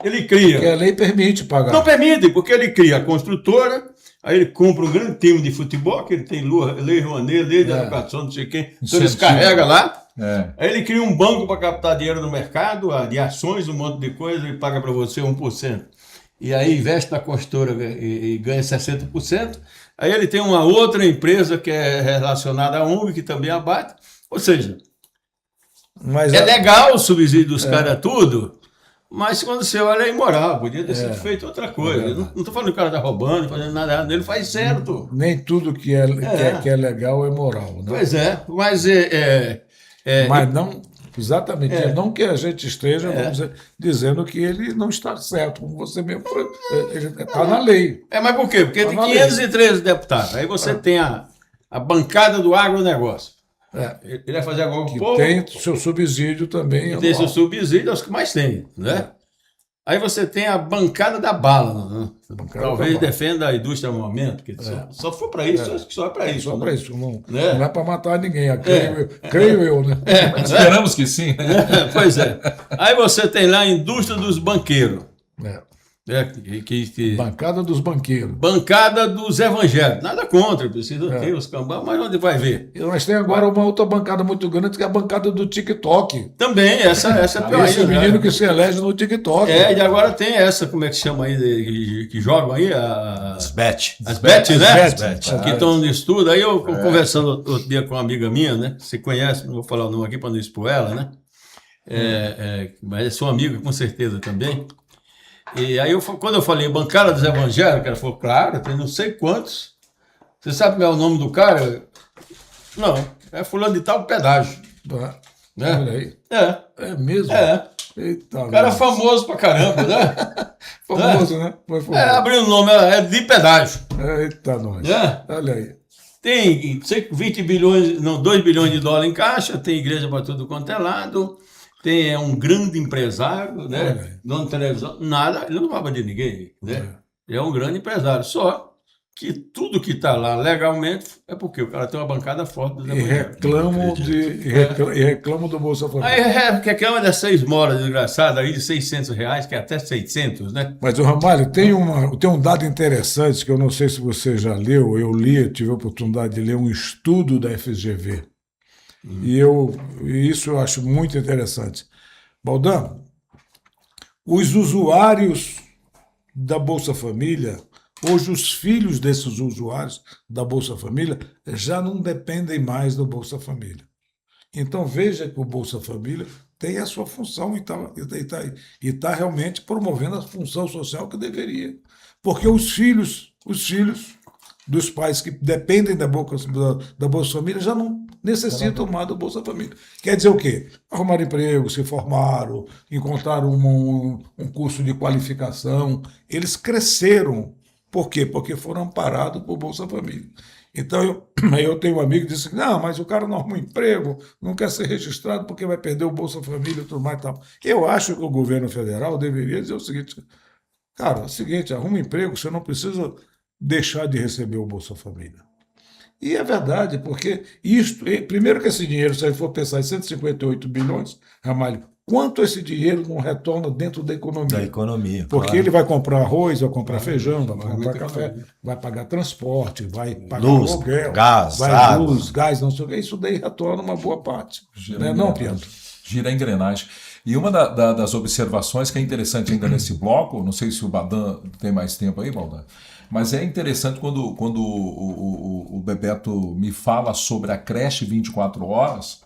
Ele cria. Porque a lei permite pagar. Não permite, porque ele cria a construtora, aí ele compra um grande time de futebol, que ele tem lei Rouanet, lei de educação, não sei quem, então eles carregam lá. Aí ele cria um banco para captar dinheiro no mercado, de ações, um monte de coisa, e paga para você 1%. E aí investe na construtora e ganha 60%. Aí ele tem uma outra empresa que é relacionada à ONG, que também abate. Ou seja, legal o subsídio dos caras tudo, mas quando você olha é imoral, podia ter sido feito outra coisa. Não estou falando que o cara está roubando, fazendo nada errado, ele faz certo. Nem tudo que é legal é moral. Né? Pois é, mas mas não, exatamente, não que a gente esteja vamos dizer, dizendo que ele não está certo, como você mesmo, ele está na lei. Mas por quê? Porque tem 513 deputados, aí você tem a bancada do agronegócio. Ele vai fazer agora o Que povo. tem seu subsídio também. Tem seu anual. subsídio, é os que mais tem, né? Aí você tem a bancada da bala, né? Bancada Talvez da bala. defenda a indústria do armamento, que só for para isso, acho que só é para isso. Só né? para isso, não, Né? não é para matar ninguém, creio eu, né? Esperamos que sim, né? Pois é. Aí você tem lá a indústria dos banqueiros. É. Né? Bancada dos banqueiros. Bancada dos evangélicos. Nada contra, precisa ter os cambão, mas onde vai ver? E nós temos agora uma outra bancada muito grande, que é a bancada do TikTok. Também, essa é pior Esse ainda, menino né? que se elege no TikTok. E agora tem essa, como é que chama aí, que jogam aí? As bet. As bets, né? As bets. Que estão no estudo. Aí eu conversando outro dia com uma amiga minha, né? Você conhece, não vou falar o nome aqui para não expor ela, né? Mas é sua amiga, com certeza também. E aí, quando eu falei bancada dos evangélicos, ela falou, claro, tem não sei quantos. Você sabe qual é o nome do cara? Não, é fulano de tal pedágio. Tá. Né? Olha aí. É mesmo? Eita, cara nossa. famoso pra caramba, né? Famoso, né? Foi famoso. Abriu o nome, é de pedágio. Eita, nós. Né? Olha aí. Tem 20 bilhões, não, 2 bilhões de dólares em caixa, tem igreja para tudo quanto é lado, tem um grande empresário, né? Dono de televisão, nada, ele não rouba de ninguém, né? Ele é um grande empresário, só que tudo que está lá legalmente é porque o cara tem uma bancada forte dos E evangélicos. reclamo do Bolsa Família. Aí reclama dessa esmola desgraçada aí de R$600, que é até 600, né? Mas o Ramalho, tem um dado interessante que eu não sei se você já leu, eu tive a oportunidade de ler um estudo da FGV. E isso eu acho muito interessante. Baldão, os usuários da Bolsa Família, hoje os filhos desses usuários da Bolsa Família já não dependem mais do Bolsa Família. Então veja que o Bolsa Família tem a sua função e está realmente promovendo a função social que deveria. Porque os filhos dos pais que dependem da Bolsa Família já não necessitam mais do Bolsa Família. Quer dizer o quê? Arrumaram emprego, se formaram, encontraram um curso de qualificação, eles cresceram. Por quê? Porque foram amparados por Bolsa Família. Então, eu tenho um amigo que disse, não, mas o cara não arruma emprego, não quer ser registrado porque vai perder o Bolsa Família e tudo mais e tal. Eu acho que o governo federal deveria dizer o seguinte, cara, é o seguinte, arruma emprego, você não precisa deixar de receber o Bolsa Família. E é verdade, porque primeiro que esse dinheiro, se a gente for pensar em 158 bilhões, Ramalho, quanto esse dinheiro não retorna dentro da economia? Da economia, porque claro. ele vai comprar arroz, vai comprar feijão, vai comprar café, vai pagar transporte, vai pagar luz, aluguel, gás, vai água. luz, gás, não sei o que. Isso daí retorna uma boa parte. Né? Não, Pietro? Gira a engrenagem. E uma das observações que é interessante ainda nesse bloco, não sei se o Badan tem mais tempo aí, Badan, mas é interessante quando o Bebeto me fala sobre a creche 24 horas,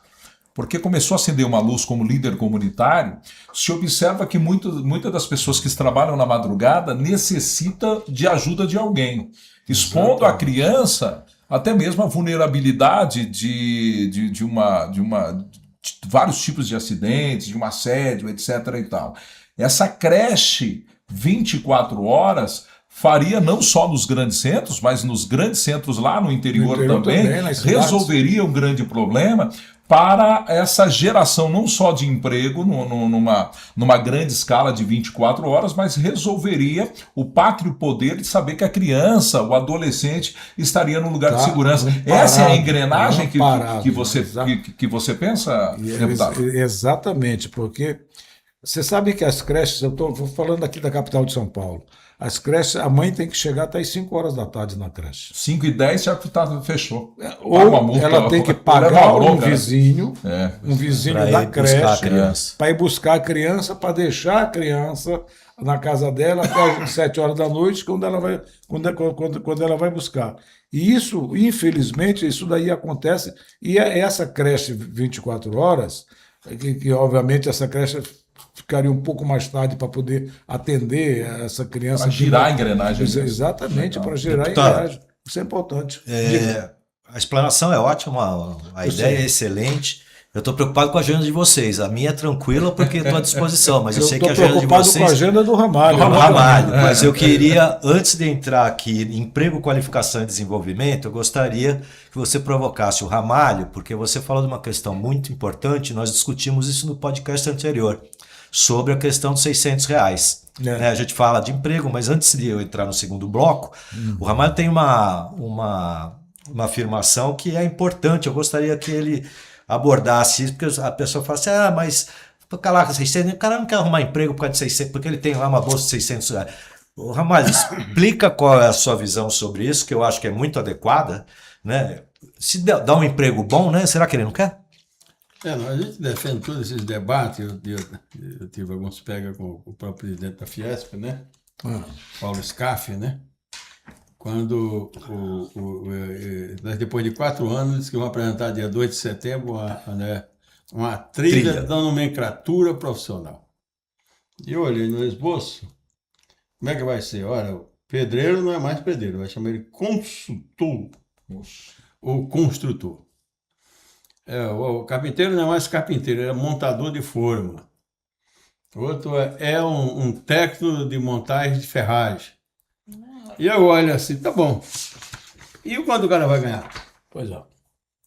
porque começou a acender uma luz como líder comunitário, se observa que muitas das pessoas que trabalham na madrugada necessita de ajuda de alguém, expondo a criança até mesmo a vulnerabilidade de vários tipos de acidentes, de um assédio, etc. e tal. Essa creche 24 horas faria não só nos grandes centros, mas nos grandes centros lá no interior também resolveria um grande problema para essa geração não só de emprego numa grande escala de 24 horas, mas resolveria o pátrio poder de saber que a criança, o adolescente, estaria num lugar de segurança. Essa é a engrenagem que você pensa, deputado? Exatamente, porque você sabe que as creches, eu estou falando aqui da capital de São Paulo, as creches, a mãe tem que chegar até as 5 horas da tarde na creche. 5h10 já fechou. Ou ela tem que pagar um vizinho da creche para ir buscar a criança, para deixar a criança na casa dela até as 7 horas da noite, quando ela vai buscar. E isso, infelizmente, isso daí acontece, e essa creche 24 horas, que obviamente essa creche ficaria um pouco mais tarde para poder atender essa criança. Para girar a engrenagem. Exatamente, para girar a engrenagem. Isso é importante. A explanação é ótima, a ideia é excelente. Eu estou preocupado com a agenda de vocês. A minha é tranquila porque estou à disposição, mas eu sei que a estou agenda de preocupado vocês... com a agenda do Ramalho. Do Ramalho, mas eu queria, antes de entrar aqui em emprego, qualificação e desenvolvimento, eu gostaria que você provocasse o Ramalho, porque você falou de uma questão muito importante, nós discutimos isso no podcast anterior, sobre a questão dos R$600. A gente fala de emprego, mas antes de eu entrar no segundo bloco, o Ramalho tem uma afirmação que é importante, eu gostaria que ele abordasse isso, porque a pessoa fala assim, mas lá, 600, o cara não quer arrumar emprego por causa de 600, porque ele tem lá uma bolsa de R$600. O Ramalho, explica qual é a sua visão sobre isso, que eu acho que é muito adequada, né? Se dá um emprego bom, né? Será que ele não quer? A gente defende todos esses debates, eu tive alguns pega com o próprio presidente da Fiesp, né? Paulo Scaff, né? Quando, nós, depois de 4 anos, disse que vão apresentar dia 2 de setembro uma trilha da nomenclatura profissional. E eu olhei no esboço, como é que vai ser? Olha, o pedreiro não é mais pedreiro, vai chamar ele consultor ou construtor. O carpinteiro não é mais carpinteiro, é montador de forma. O outro é um técnico de montagem de ferragem. E eu olho assim, tá bom. E quanto o cara vai ganhar? Pois é.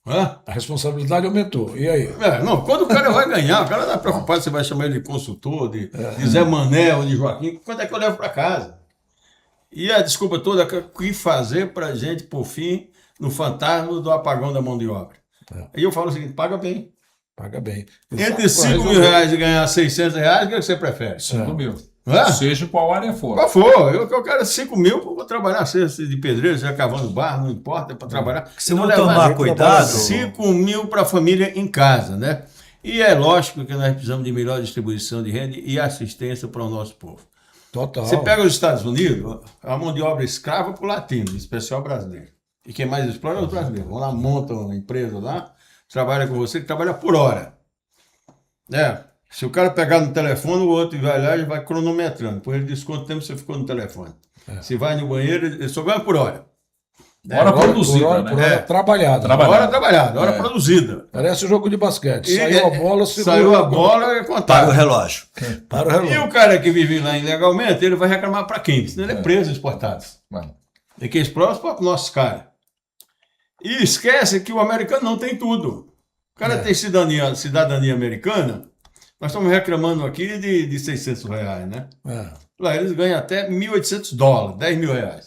Hã? A responsabilidade aumentou. E aí? Não, quando o cara vai ganhar, o cara não é preocupado se vai chamar ele de consultor, de Zé Mané ou de Joaquim, quanto é que eu levo para casa? E a desculpa toda, o que fazer para a gente, por fim, no fantasma do apagão da mão de obra? Aí eu falo o seguinte, paga bem. Paga bem. Entre R$5.000 e ganhar R$600, o que você prefere? 5 mil. Hã? Seja qual área for. Qual for? Eu quero 5 mil para trabalhar de pedreiro, já cavando barro, não importa, é para trabalhar. Se não tomar cuidado... 5 mil para a família em casa, né? E é lógico que nós precisamos de melhor distribuição de renda e assistência para o nosso povo. Total. Você pega os Estados Unidos, a mão de obra escrava para o latino, em especial brasileiro. E quem mais explora é os brasileiros. Vão lá, montam uma empresa lá, trabalha com você, que trabalha por hora. Se o cara pegar no telefone, o outro vai lá e vai cronometrando. Depois ele diz quanto tempo você ficou no telefone. Se vai no banheiro, ele só ganha por hora. Hora produzida, por hora trabalhada. Hora trabalhada, hora produzida. Parece um jogo de basquete. Saiu a bola, saiu a bola, é contado. Para o relógio. Para o relógio. E o cara que vive lá ilegalmente, ele vai reclamar para quem? Senão ele é preso, exportado. E quem explora os nossos caras. E esquece que o americano não tem tudo. O cara tem cidadania americana. Nós estamos reclamando aqui de R$600, né? Lá eles ganham até $1.800, R$10.000.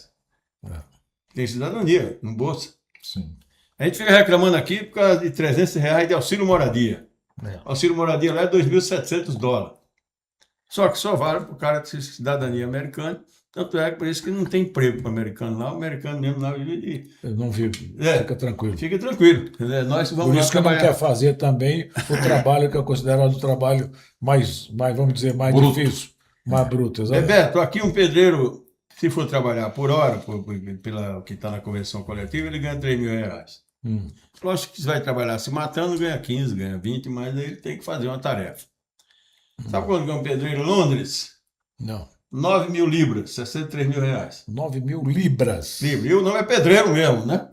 Tem cidadania no bolso. Sim. A gente fica reclamando aqui por causa de R$300 de auxílio moradia. Auxílio moradia lá é $2.700. Só que só vale para o cara ter cidadania americana. Tanto é que por isso que não tem emprego para o americano lá. O americano mesmo lá vive de... Não vive. Fica tranquilo. Fica tranquilo. Nós vamos por isso que trabalhar. não quer fazer também o trabalho que é considerado o trabalho mais vamos dizer, mais bruto. Difícil, mais bruto. Bebeto, aqui um pedreiro, se for trabalhar por hora, pela que está na convenção coletiva, ele ganha R$3.000. Lógico que se vai trabalhar se matando, ganha 15, ganha 20, mas aí ele tem que fazer uma tarefa. Sabe quando ganha um pedreiro em Londres? Não. 9.000 libras, R$63.000. 9.000 libras. E o nome é pedreiro mesmo, né?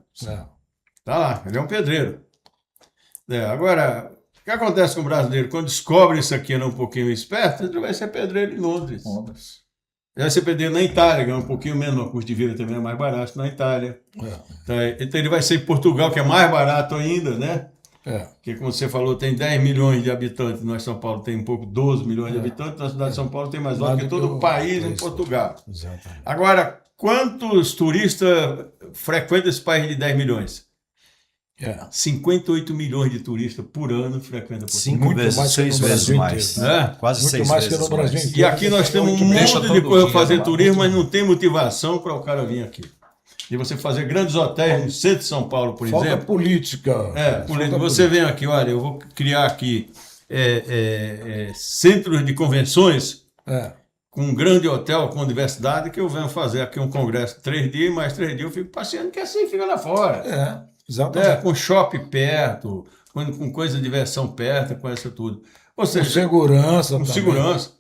Tá lá, ele é um pedreiro. Agora, o que acontece com o brasileiro? Quando descobre isso aqui, é um pouquinho esperto, ele vai ser pedreiro em Londres. Ele vai ser pedreiro na Itália, ganha um pouquinho menos, o custo de vida também é mais barato na Itália. Então ele vai ser em Portugal, que é mais barato ainda, né? Porque, como você falou, tem 10 milhões de habitantes, nós São Paulo tem um pouco 12 milhões de habitantes, na cidade de São Paulo tem mais votos que todo o país em Portugal. Exatamente. Agora, quantos turistas frequentam esse país de 10 milhões? 58 milhões de turistas por ano frequentam Portugal. 6 vezes mais. Quase 6 mais vezes que no Brasil mais. inteiro. E aqui nós temos um monte de coisa para fazer turismo, mas não tem motivação para o cara vir aqui. E você fazer grandes hotéis no centro de São Paulo, por exemplo. Falta política. Você vem aqui, olha, eu vou criar aqui centros de convenções com um grande hotel, com universidade, que eu venho fazer aqui um congresso 3 dias, mais 3 dias eu fico passeando, que assim fica lá fora. Exatamente. Com shopping perto, com coisa de diversão perto, com isso tudo. Ou seja, com segurança. Com segurança.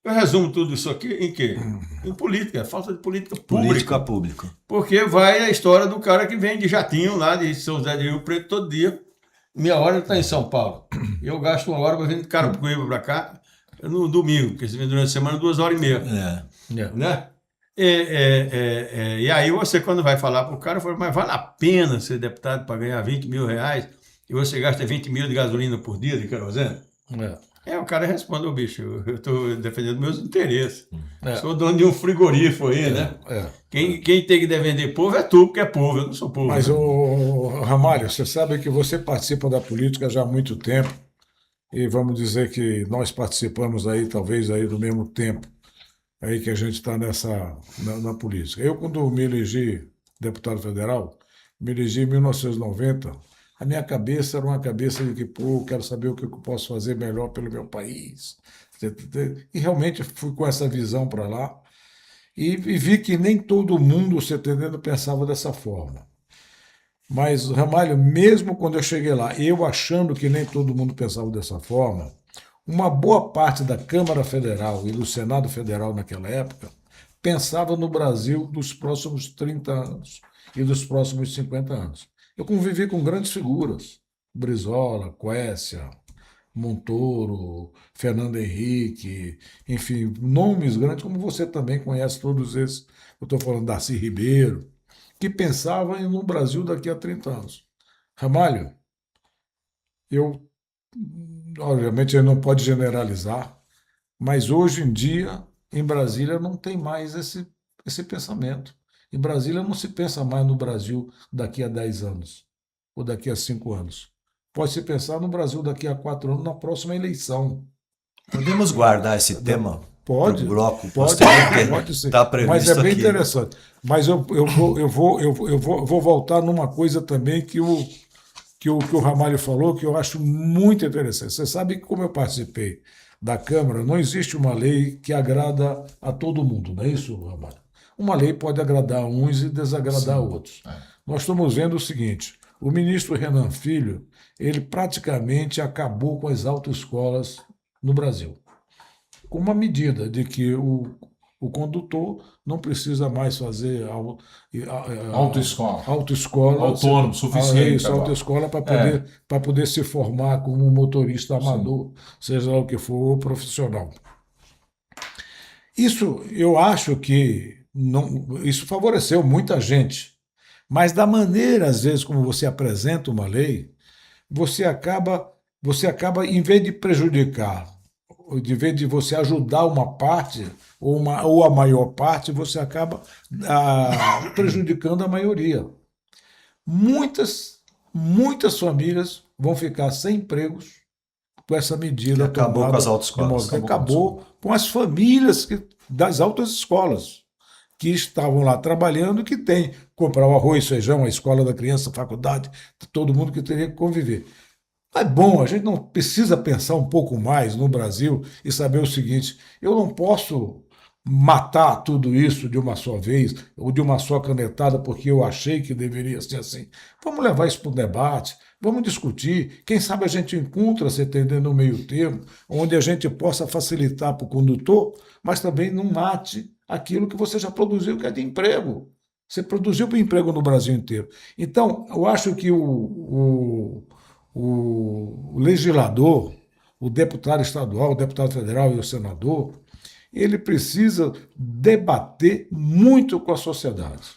Eu resumo tudo isso aqui em quê? Em política, falta de política pública. Porque vai a história do cara que vem de jatinho lá de São José de Rio Preto todo dia. Meia hora ele está em São Paulo. Eu gasto 1 hora para vir de Carapicuíba para cá no domingo, porque você vem durante a semana 2h30. Né? E aí você, quando vai falar para o cara, fala, mas vale a pena ser deputado para ganhar 20 mil reais e você gasta 20 mil de gasolina por dia de querosene? O cara responde, bicho, eu estou defendendo meus interesses. Sou dono de um frigorífico aí, né? Quem tem que defender povo é tu, porque é povo, eu não sou povo. Mas, né? Ramalho, você sabe que você participa da política já há muito tempo, e vamos dizer que nós participamos aí, talvez, aí do mesmo tempo aí que a gente está na política. Eu, quando me elegi deputado federal, me elegi em 1990, a minha cabeça era uma cabeça de que, pô, quero saber o que eu posso fazer melhor pelo meu país. E realmente fui com essa visão para lá e vi que nem todo mundo, você entendendo, pensava dessa forma. Mas, Ramalho, mesmo quando eu cheguei lá, eu achando que nem todo mundo pensava dessa forma, uma boa parte da Câmara Federal e do Senado Federal naquela época pensava no Brasil dos próximos 30 anos e dos próximos 50 anos. Eu convivi com grandes figuras, Brizola, Quécia, Montoro, Fernando Henrique, enfim, nomes grandes, como você também conhece todos esses. Eu estou falando Darcy Ribeiro, que pensavam no Brasil daqui a 30 anos. Ramalho, obviamente, ele não pode generalizar, mas hoje em dia, em Brasília, não tem mais esse pensamento. Em Brasília não se pensa mais no Brasil daqui a 10 anos, ou daqui a 5 anos. Pode-se pensar no Brasil daqui a 4 anos, na próxima eleição. Podemos guardar esse tema Pode, pro bloco pode ser. Está previsto mas é bem aqui. interessante. Mas eu vou voltar numa coisa também que o Ramalho falou, que eu acho muito interessante. Você sabe que, como eu participei da Câmara, não existe uma lei que agrada a todo mundo, não é isso, Ramalho? Uma lei pode agradar uns e desagradar outros. Nós estamos vendo o seguinte, o ministro Renan Filho, ele praticamente acabou com as autoescolas no Brasil, com uma medida de que o condutor não precisa mais fazer Autoescola. Autônomo, suficiente. Isso, autoescola para poder se formar como motorista amador, seja lá o que for, profissional. Isso eu acho que isso favoreceu muita gente, mas da maneira, às vezes, como você apresenta uma lei, você acaba, em vez de prejudicar, em vez de você ajudar uma parte, ou a maior parte, você acaba prejudicando a maioria. Muitas famílias vão ficar sem empregos com essa medida. Acabou com as autoescolas. Acabou com as famílias das altas escolas, que estavam lá trabalhando, que tem que comprar o arroz, feijão, a escola da criança, a faculdade, todo mundo que teria que conviver. É bom, a gente não precisa pensar um pouco mais no Brasil e saber o seguinte, eu não posso matar tudo isso de uma só vez, ou de uma só canetada, porque eu achei que deveria ser assim. Vamos levar isso para o debate, vamos discutir, quem sabe a gente encontra, você entendendo, no meio termo, onde a gente possa facilitar para o condutor, mas também não mate aquilo que você já produziu, que é de emprego. Você produziu para emprego no Brasil inteiro. Então, eu acho que o legislador, o deputado estadual, o deputado federal e o senador, ele precisa debater muito com a sociedade,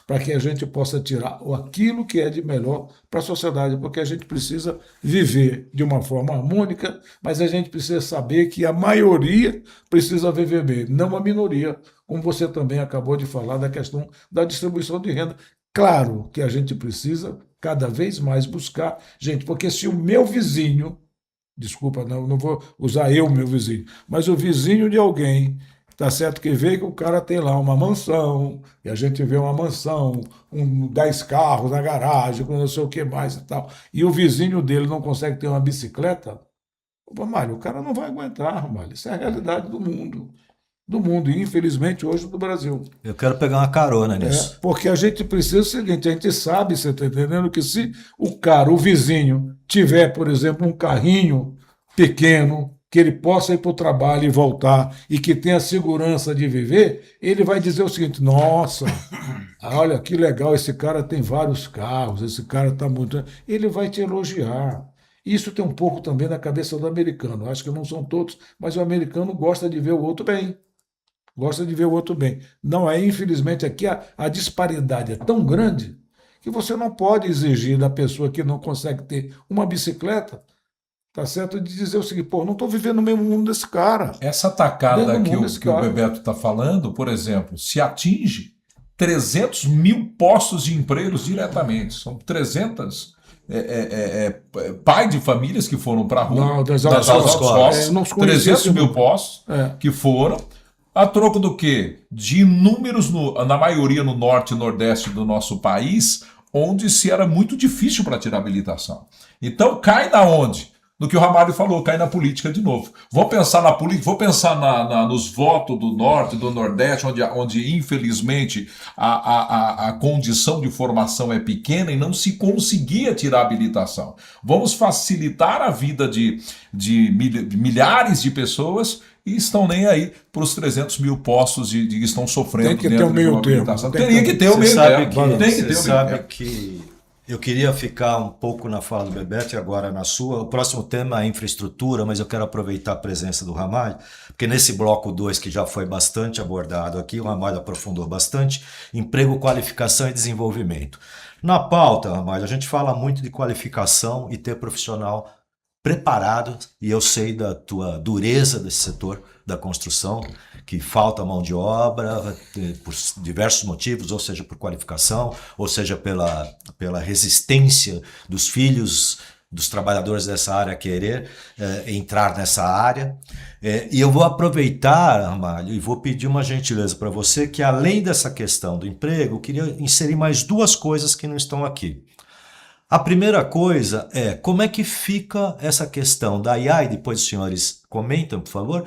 para que a gente possa tirar aquilo que é de melhor para a sociedade, porque a gente precisa viver de uma forma harmônica, mas a gente precisa saber que a maioria precisa viver bem, não a minoria, como você também acabou de falar da questão da distribuição de renda. Claro que a gente precisa cada vez mais buscar gente, porque se o meu vizinho, desculpa, não vou usar meu vizinho, mas o vizinho de alguém, tá certo que vê que o cara tem lá uma mansão, e a gente vê uma mansão, 10 carros na garagem, com não sei o que mais e tal, e o vizinho dele não consegue ter uma bicicleta, Ramalho, o cara não vai aguentar, Ramalho, isso é a realidade do mundo, e infelizmente hoje do Brasil. Eu quero pegar uma carona nisso. Porque a gente precisa o seguinte, a gente sabe, você está entendendo, que se o vizinho, tiver, por exemplo, um carrinho pequeno, que ele possa ir para o trabalho e voltar, e que tenha segurança de viver, ele vai dizer o seguinte, nossa, olha que legal, esse cara tem vários carros, esse cara está muito... Ele vai te elogiar. Isso tem um pouco também na cabeça do americano. Acho que não são todos, mas o americano gosta de ver o outro bem. Gosta de ver o outro bem. Não é, infelizmente, aqui a disparidade é tão grande que você não pode exigir da pessoa que não consegue ter uma bicicleta, tá certo? De dizer o seguinte, pô, não estou vivendo no mesmo mundo desse cara. Essa tacada Dentro do que mundo o, desse que o cara. Bebeto está falando, por exemplo, se atinge 300 mil postos de empregos diretamente. São 300 pai de famílias que foram para a rua, Não, das autoescolas, não os conhecia 300 esse mil número. postos que foram, a troco do quê? De inúmeros, na maioria no norte e nordeste do nosso país, onde se era muito difícil para tirar habilitação. Então cai na onde? No que o Ramalho falou, cai na política de novo. Vou pensar na política, vou pensar nos votos do norte, do nordeste, onde infelizmente a condição de formação é pequena e não se conseguia tirar habilitação. Vamos facilitar a vida de milhares de pessoas e estão nem aí para os 300 mil postos que estão sofrendo Tem que ter dentro um de uma meio termo. habilitação. Tem Teria que ter o meio termo. Tem que ter o Você meio sabe termo. que eu queria ficar um pouco na fala do Bebeto e agora na sua. O próximo tema é infraestrutura, mas eu quero aproveitar a presença do Ramalho, porque nesse bloco 2, que já foi bastante abordado aqui, o Ramalho aprofundou bastante, emprego, qualificação e desenvolvimento. Na pauta, Ramalho, a gente fala muito de qualificação e ter profissional preparado, e eu sei da tua dureza desse setor da construção, que falta mão de obra por diversos motivos, ou seja, por qualificação, ou seja, pela resistência dos filhos dos trabalhadores dessa área a querer entrar nessa área. E eu vou aproveitar, Ramalho, e vou pedir uma gentileza para você, que além dessa questão do emprego, eu queria inserir mais duas coisas que não estão aqui. A primeira coisa é como é que fica essa questão da IA, e depois os senhores comentam, por favor,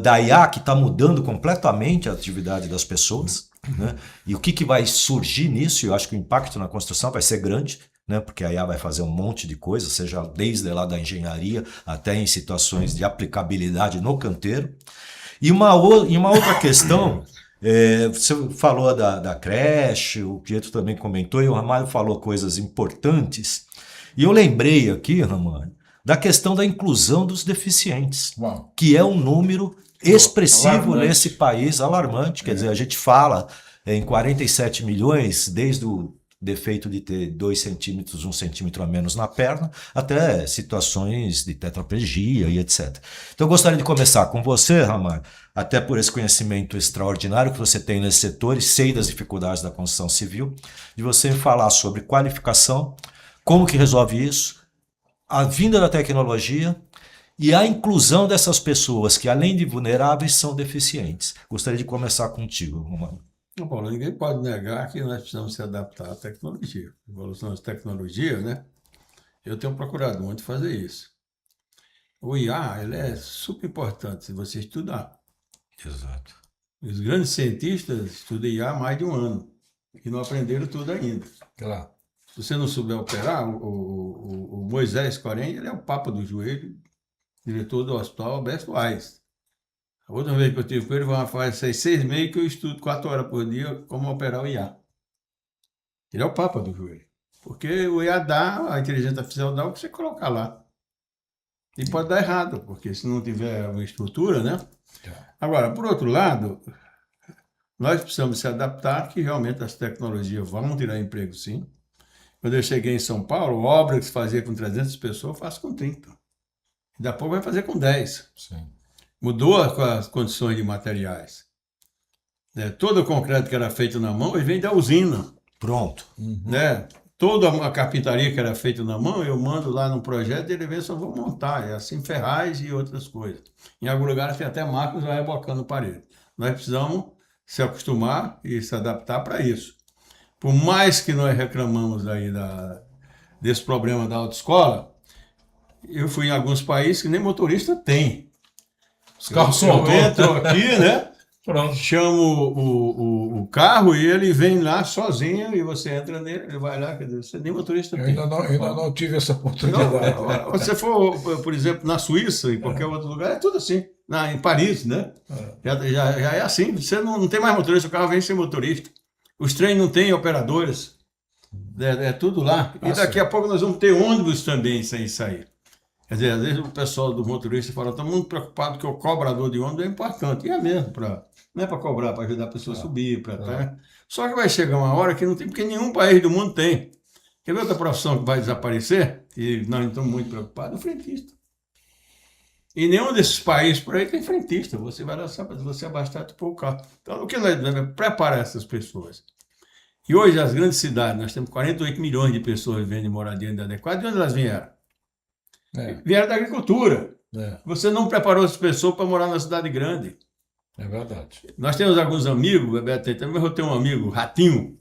da IA que está mudando completamente a atividade das pessoas, né? E o que vai surgir nisso. Eu acho que o impacto na construção vai ser grande, né? Porque a IA vai fazer um monte de coisa, seja desde lá da engenharia até em situações de aplicabilidade no canteiro. E uma outra questão... você falou da creche, o Pietro também comentou, e o Ramalho falou coisas importantes. E eu lembrei aqui, Ramalho, da questão da inclusão dos deficientes, que é um número expressivo nesse país, alarmante. Quer dizer, a gente fala em 47 milhões, desde o defeito de ter 2 centímetros, 1 centímetro a menos na perna, até situações de tetraplegia e etc. Então eu gostaria de começar com você, Ramalho, até por esse conhecimento extraordinário que você tem nesse setor e sei das dificuldades da construção civil, de você falar sobre qualificação, como que resolve isso, a vinda da tecnologia e a inclusão dessas pessoas que, além de vulneráveis, são deficientes. Gostaria de começar contigo, Romário. Não, Paulo, ninguém pode negar que nós precisamos se adaptar à tecnologia. Evolução das tecnologias, né? Eu tenho procurado muito fazer isso. O IA, ele é super importante se você estudar. Exato. Os grandes cientistas estudam IA há mais de um ano e não aprenderam tudo ainda. Claro. Se você não souber operar, o Moisés Corém, ele é o papa do joelho, diretor do Hospital Alberto Einstein. A outra vez que eu tive com ele, faz 6 meses que eu estudo 4 horas por dia como operar o IA. Ele é o papa do joelho. Porque o IA dá, a inteligência artificial dá o que você colocar lá. E pode dar errado, porque se não tiver uma estrutura, né? Agora, por outro lado, nós precisamos se adaptar, que realmente as tecnologias vão tirar emprego, sim. Quando eu cheguei em São Paulo, obra que se fazia com 300 pessoas, eu faço com 30. Daqui a pouco vai fazer com 10. Sim. Mudou as condições de materiais. Todo o concreto que era feito na mão, ele vem da usina. Pronto. Né? Toda a carpintaria que era feita na mão, eu mando lá no projeto e ele vê se eu vou montar. É assim, ferragens e outras coisas. Em alguns lugares tem até máquinas que vai rebocando parede. Nós precisamos se acostumar e se adaptar para isso. Por mais que nós reclamamos aí desse problema da autoescola, eu fui em alguns países que nem motorista tem. Os carros são Eu entro aqui, né? Pronto. Chamo o carro e ele vem lá sozinho e você entra nele, ele vai lá, quer dizer, você nem motorista Eu tem. ainda não tive essa oportunidade. Não, você for, por exemplo, na Suíça e qualquer outro lugar, é tudo assim. Em Paris, né? Já é assim. Você não tem mais motorista, o carro vem sem motorista. Os trens não têm operadores. É tudo lá. E daqui a pouco nós vamos ter ônibus também sem sair. Quer dizer, às vezes o pessoal do motorista fala, está muito preocupado que o cobrador de ônibus é importante. E é mesmo, não é para cobrar, para ajudar a pessoa a subir. Tá? Só que vai chegar uma hora que não tem, porque nenhum país do mundo tem. Quer ver outra profissão que vai desaparecer? E nós não estamos muito preocupados? O frentista. E nenhum desses países por aí tem frentista. Você vai lá, você abastece por carro. Então, o que nós devemos preparar essas pessoas? E hoje, as grandes cidades, nós temos 48 milhões de pessoas vivendo em moradia inadequada. De onde elas vieram? Vieram da agricultura. Você não preparou as pessoas para morar na cidade grande. É verdade. Nós temos alguns amigos, Bebeto, também eu tenho um amigo, Ratinho.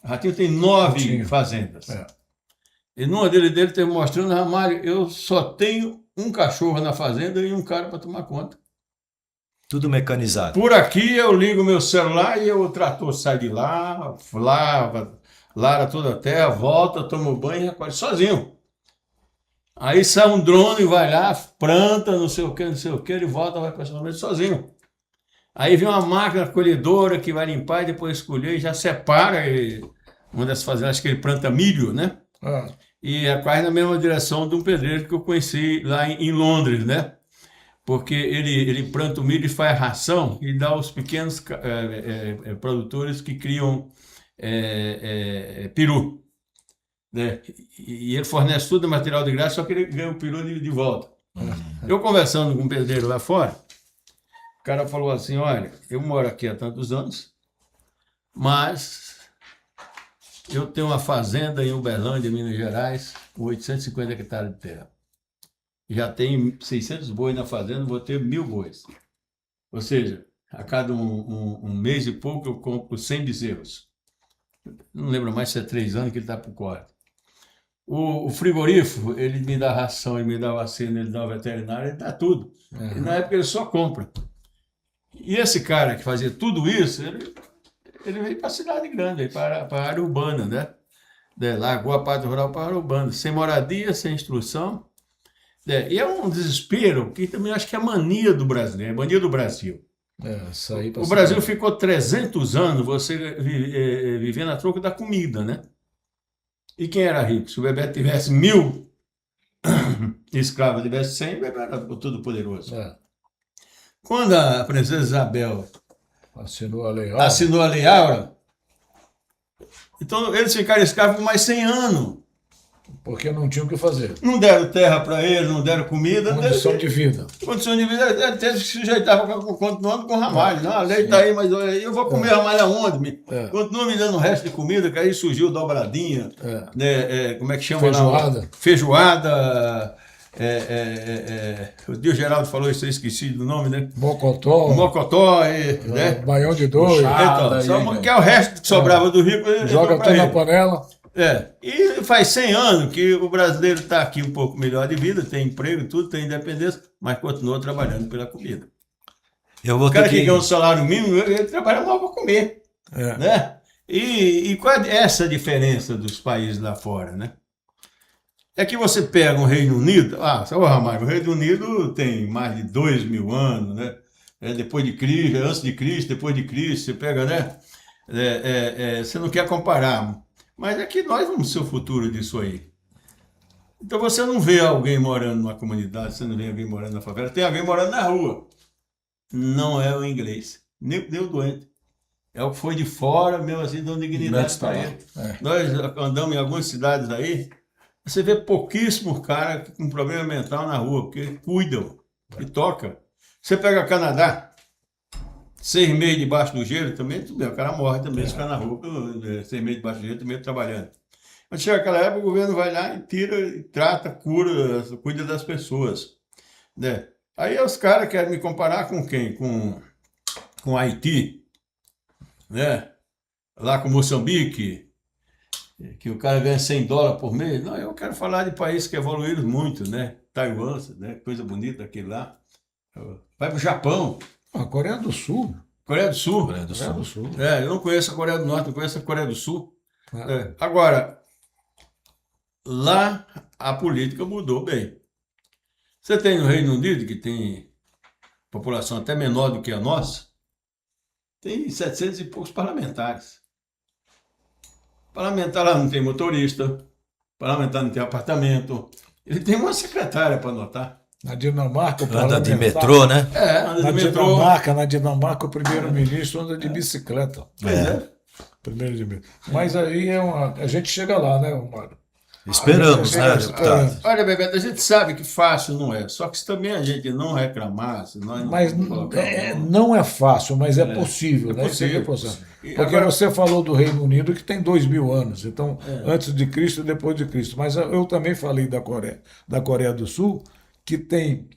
Ratinho tem 9 fazendas. E numa dele teve mostrando, Ramalho, eu só tenho um cachorro na fazenda e um cara para tomar conta. Tudo mecanizado. Por aqui eu ligo meu celular e o trator sai de lá, lara toda a terra, volta, toma banho e recolhe sozinho. Aí sai um drone, vai lá, planta, não sei o que, ele volta, vai pessoalmente sozinho. Aí vem uma máquina colhedora que vai limpar e depois escolher e já separa. Uma das fazendas, acho que ele planta milho, né? E é quase na mesma direção de um pedreiro que eu conheci lá em Londres, né? Porque ele planta o milho e faz ração e dá aos pequenos produtores que criam peru. Né? E ele fornece tudo o material de graça, só que ele ganha o peru de volta. Eu conversando com um pedreiro lá fora, o cara falou assim, olha, eu moro aqui há tantos anos, mas eu tenho uma fazenda em Uberlândia, Minas Gerais, com 850 hectares de terra. Já tem 600 bois na fazenda, vou ter 1.000 bois. Ou seja, a cada um mês e pouco eu compro 100 bezerros. Não lembro mais se é 3 anos que ele está por corte. O frigorífico, ele me dá ração, ele me dá vacina, ele dá o veterinário, ele dá tudo. E na época ele só compra. E esse cara que fazia tudo isso, ele veio para a cidade grande, para a área urbana, né? Largou a parte rural para a área urbana, sem moradia, sem instrução. E é um desespero que também acho que é mania do brasileiro, é mania do Brasil. O Brasil ficou 300 anos vivendo a troco da comida, né? E quem era rico? Se o Bebeto tivesse 1.000 escravos, tivesse 100, o Bebeto era todo poderoso. Quando a princesa Isabel assinou a Lei Áurea, então eles ficaram escravos por mais 100 anos. Porque não tinham o que fazer. Não deram terra para eles, não deram comida. Condição de vida. Condição de vida, ele teve que se sujeitar continuando com ramalho. Não, a lei está aí, mas eu vou comer ramalho aonde? Continua me dando o resto de comida, que aí surgiu dobradinha, como é que chama? Feijoada. O dia o Geraldo falou isso, eu esqueci do nome, né? Mocotó, né? Baião de dois. Que é o resto que sobrava do rico. Joga tudo na panela. E faz 100 anos que o brasileiro está aqui um pouco melhor de vida, tem emprego, tudo, tem independência, mas continua trabalhando pela comida. O cara que ganha um salário mínimo, ele trabalha mal para comer. Né? E qual é essa diferença dos países lá fora, né? É que você pega o Reino Unido, Ramalho, o Reino Unido tem mais de 2.000 anos, né? Depois de Cristo, antes de Cristo, depois de Cristo, você pega, né? Você não quer comparar, mas é que nós vamos ser o futuro disso aí. Então você não vê alguém morando numa comunidade, você não vê alguém morando na favela, tem alguém morando na rua. Não é o inglês, nem o doente. É o que foi de fora, mesmo assim, dando dignidade para ele. Nós andamos em algumas cidades aí, você vê pouquíssimos caras com problema mental na rua, porque cuidam e tocam. Você pega Canadá, 6 meses debaixo do gelo também, tudo bem, o cara morre também, se ficar na rua, 6 meses debaixo do gelo também trabalhando. Mas chega aquela época, o governo vai lá e tira, trata, cura, cuida das pessoas. Né? Aí os caras querem me comparar com quem? Com Haiti, né? Lá com Moçambique, que o cara ganha $100 por mês. Não, eu quero falar de países que evoluíram muito, né? Taiwan, né? Coisa bonita aquele lá. Vai para o Japão. A Coreia do Sul. Coreia do Sul. Eu não conheço a Coreia do Norte, não conheço a Coreia do Sul. Agora, lá a política mudou bem. Você tem no Reino Unido, que tem população até menor do que a nossa, tem 700 e poucos parlamentares. Parlamentar lá não tem motorista, parlamentar não tem apartamento. Ele tem uma secretária para anotar. Na Dinamarca, o Anda de parlamentar- metrô, né? Anda Na de metrô. Dinamarca, o primeiro-ministro anda de bicicleta. Pois é. Primeiro de metrô. Mas aí a gente chega lá, né, Mário? Esperamos, A né, gente- deputado? Olha, Bebeto, a gente sabe que fácil não é. Só que se também a gente não reclamar, se nós não Mas colocar não é fácil, mas é possível, né? Isso possível. é possível. E Porque agora- você falou do Reino Unido que tem 2000 anos, então antes de Cristo e depois de Cristo. Mas eu também falei da Coreia do Sul, que tem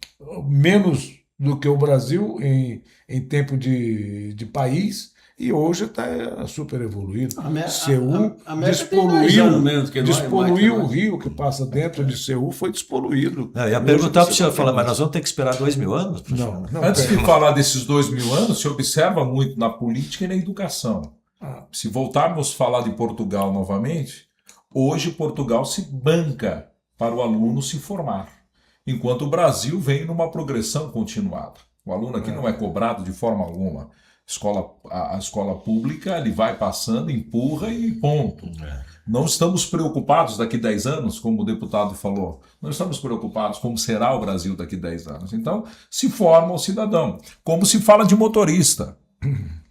menos do que o Brasil em tempo de país. E hoje está super evoluído. Seul a América tem 10 anos menos que nós, despoluiu mais o que nós. rio que passa dentro de Seul, foi despoluído. Eu ia Hoje perguntar para você o senhor, não falar, tem mas mais. nós vamos ter que esperar 2000 anos? Não, não Antes tem. de falar desses 2000 anos, se observa muito na política e na educação. Ah. Se voltarmos a falar de Portugal novamente, hoje Portugal se banca para o aluno se formar, enquanto o Brasil vem numa progressão continuada. O aluno aqui não é cobrado de forma alguma. A escola pública, ele vai passando, empurra e ponto. Não estamos preocupados daqui 10 anos, como o deputado falou. Não estamos preocupados como será o Brasil daqui 10 anos. Então, se forma o cidadão. Como se fala de motorista.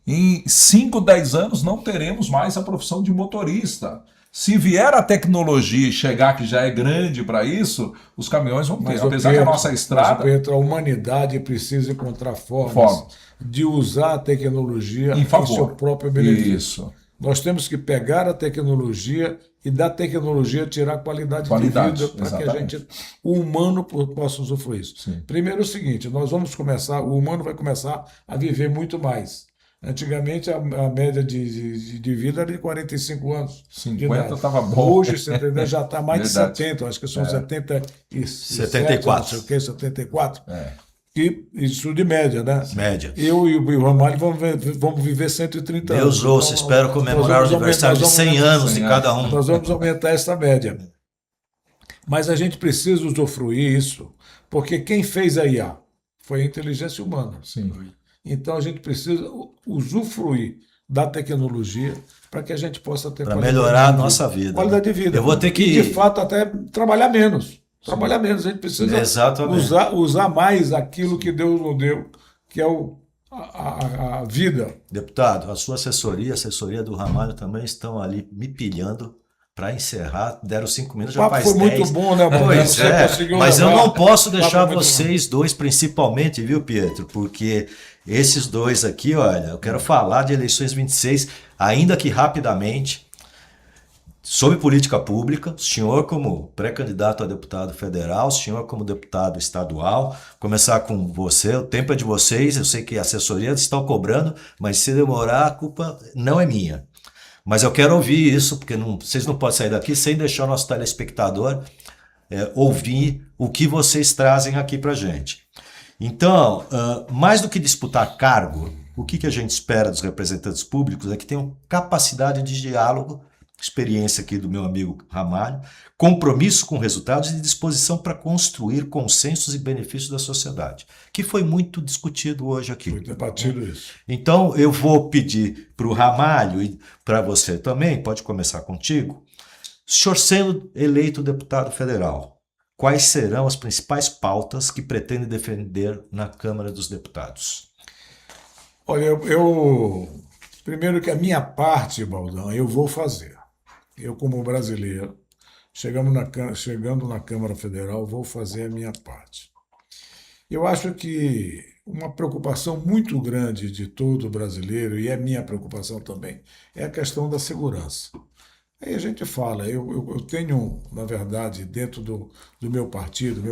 Em 5, 10 anos não teremos mais a profissão de motorista. Se vier a tecnologia e chegar que já é grande para isso, os caminhões vão ter. Mas, Apesar que a nossa estrada... Pedro, a humanidade precisa encontrar formas de usar a tecnologia Em favor. seu próprio benefício. Isso. Nós temos que pegar a tecnologia e da tecnologia tirar qualidade de vida para que a gente, o humano, possa usufruir isso. Sim. Primeiro é o seguinte, o humano vai começar a viver muito mais. Antigamente a média de vida era de 45 anos. 50 estava bom. Hoje já está mais de Verdade. 70, acho que são 74. 74. Não sei o que, 74. É. E isso de média, né? Média. Eu e o Ramalho vamos viver 130 anos. Deus ouça, espero comemorar o aniversário de 100 anos de cada um. Nós vamos aumentar essa média. Mas a gente precisa usufruir isso, porque quem fez a IA foi a inteligência humana. Sim. Então a gente precisa usufruir da tecnologia para que a gente possa ter Para melhorar a nossa vida. Qualidade de vida. Eu vou ter que E, de fato, até trabalhar menos. Trabalhar menos. A gente precisa usar mais aquilo que Deus nos deu, que é a vida. Deputado, a sua assessoria, a assessoria do Ramalho também estão ali me pilhando para encerrar. Deram 5 minutos, já faz 10. Foi muito bom, né, Bruno? Pois Você é, conseguiu mas eu levar. não posso deixar Muito vocês dois, principalmente, viu, Pietro? Porque esses dois aqui, olha, eu quero falar de eleições 26, ainda que rapidamente, sobre política pública, o senhor como pré-candidato a deputado federal, o senhor como deputado estadual, começar com você, o tempo é de vocês, eu sei que a assessoria estão cobrando, mas se demorar, a culpa não é minha. Mas eu quero ouvir isso, porque vocês não podem sair daqui sem deixar o nosso telespectador ouvir o que vocês trazem aqui para a gente. Então, mais do que disputar cargo, o que a gente espera dos representantes públicos é que tenham capacidade de diálogo, experiência aqui do meu amigo Ramalho, compromisso com resultados e disposição para construir consensos e benefícios da sociedade, que foi muito discutido hoje aqui. Foi debatido isso. Então, eu vou pedir para o Ramalho e para você também, pode começar contigo, o senhor sendo eleito deputado federal, quais serão as principais pautas que pretende defender na Câmara dos Deputados? Olha, primeiro que a minha parte, Baldão, eu vou fazer. Eu, como brasileiro, chegando na Câmara Federal, vou fazer a minha parte. Eu acho que uma preocupação muito grande de todo brasileiro, e é minha preocupação também, é a questão da segurança. Aí a gente fala, eu tenho, na verdade, dentro do meu partido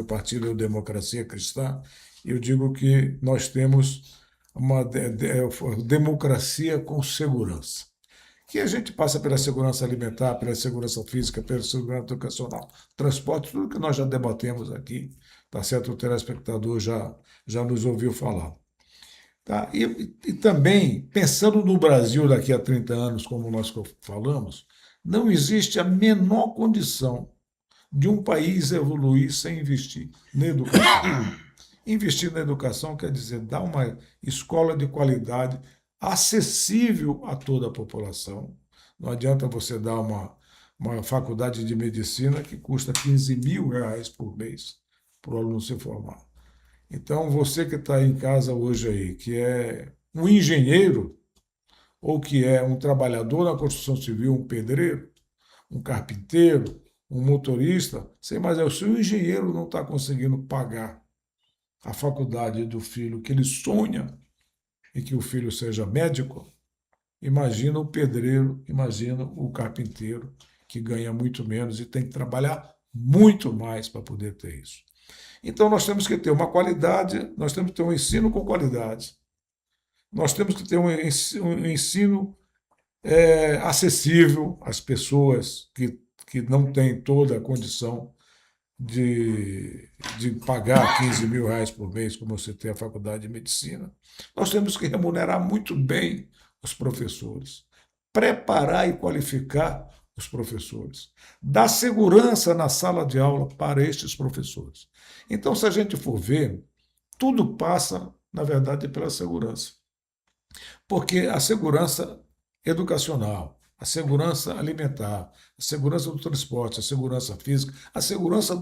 é o Democracia Cristã, eu digo que nós temos uma democracia com segurança. Que a gente passa pela segurança alimentar, pela segurança física, pela segurança educacional, transporte, tudo que nós já debatemos aqui, tá certo? O telespectador já nos ouviu falar. Tá? E também, pensando no Brasil daqui a 30 anos, como nós falamos, não existe a menor condição de um país evoluir sem investir na educação. Investir na educação quer dizer dar uma escola de qualidade acessível a toda a população, Não adianta você dar uma faculdade de medicina que custa R$ 15.000 por mês para o aluno se formar. Então, você que está em casa hoje aí, que é um engenheiro ou que é um trabalhador na construção civil, um pedreiro, um carpinteiro, um motorista, sei mais, se o engenheiro não está conseguindo pagar a faculdade do filho que ele sonha e que o filho seja médico, imagina o pedreiro, imagina o carpinteiro, que ganha muito menos e tem que trabalhar muito mais para poder ter isso. Então, nós temos que ter uma qualidade, nós temos que ter um ensino com qualidade, nós temos que ter um ensino acessível às pessoas que não têm toda a condição de pagar R$ 15.000 por mês, como você tem a faculdade de medicina. Nós temos que remunerar muito bem os professores, preparar e qualificar os professores, dar segurança na sala de aula para estes professores. Então, se a gente for ver, tudo passa, na verdade, pela segurança. Porque a segurança educacional, a segurança alimentar, a segurança do transporte, a segurança física, a segurança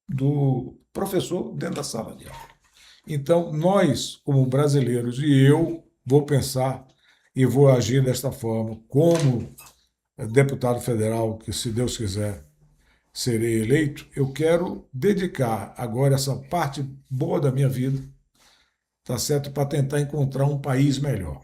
do professor dentro da sala de aula. Então, nós, como brasileiros, e eu vou pensar e vou agir desta forma, como deputado federal, que se Deus quiser serei eleito, eu quero dedicar agora essa parte boa da minha vida, tá certo, para tentar encontrar um país melhor.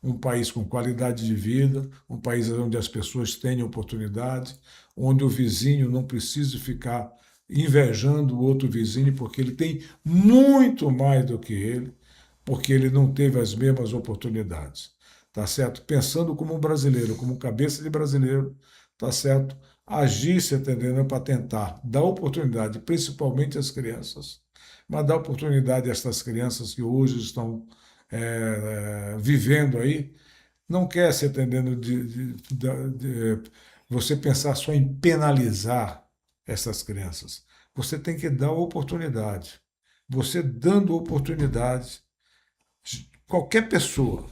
Um país com qualidade de vida, um país onde as pessoas tenham oportunidade, onde o vizinho não precise ficar invejando o outro vizinho porque ele tem muito mais do que ele, porque ele não teve as mesmas oportunidades. Tá certo? Pensando como um brasileiro, como cabeça de brasileiro, tá certo? Agir se atendendo para tentar dar oportunidade, principalmente às crianças, mas dar oportunidade a estas crianças que hoje estão vivendo aí, não quer se atendendo de você pensar só em penalizar essas crianças. Você tem que dar oportunidade. Você dando oportunidade, qualquer pessoa,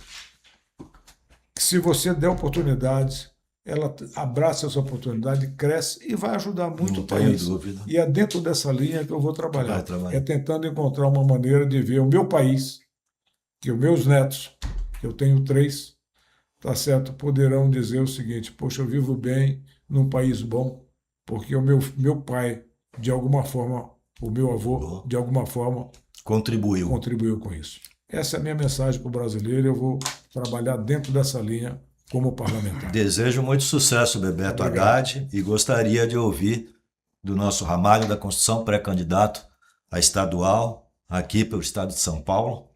se você der oportunidade, ela abraça essa oportunidade, cresce e vai ajudar muito o país. Não tenho dúvida. E é dentro dessa linha que eu vou trabalhar. É tentando encontrar uma maneira de ver o meu país, que os meus netos, que eu tenho 3, tá certo, poderão dizer o seguinte: poxa, eu vivo bem num país bom, porque o meu pai, de alguma forma, o meu avô, de alguma forma, contribuiu com isso. Essa é a minha mensagem para o brasileiro. Eu vou trabalhar dentro dessa linha como parlamentar. Desejo muito sucesso, Bebeto Haddad, e gostaria de ouvir do nosso Ramalho da Constituição, pré-candidato a estadual, aqui pelo estado de São Paulo.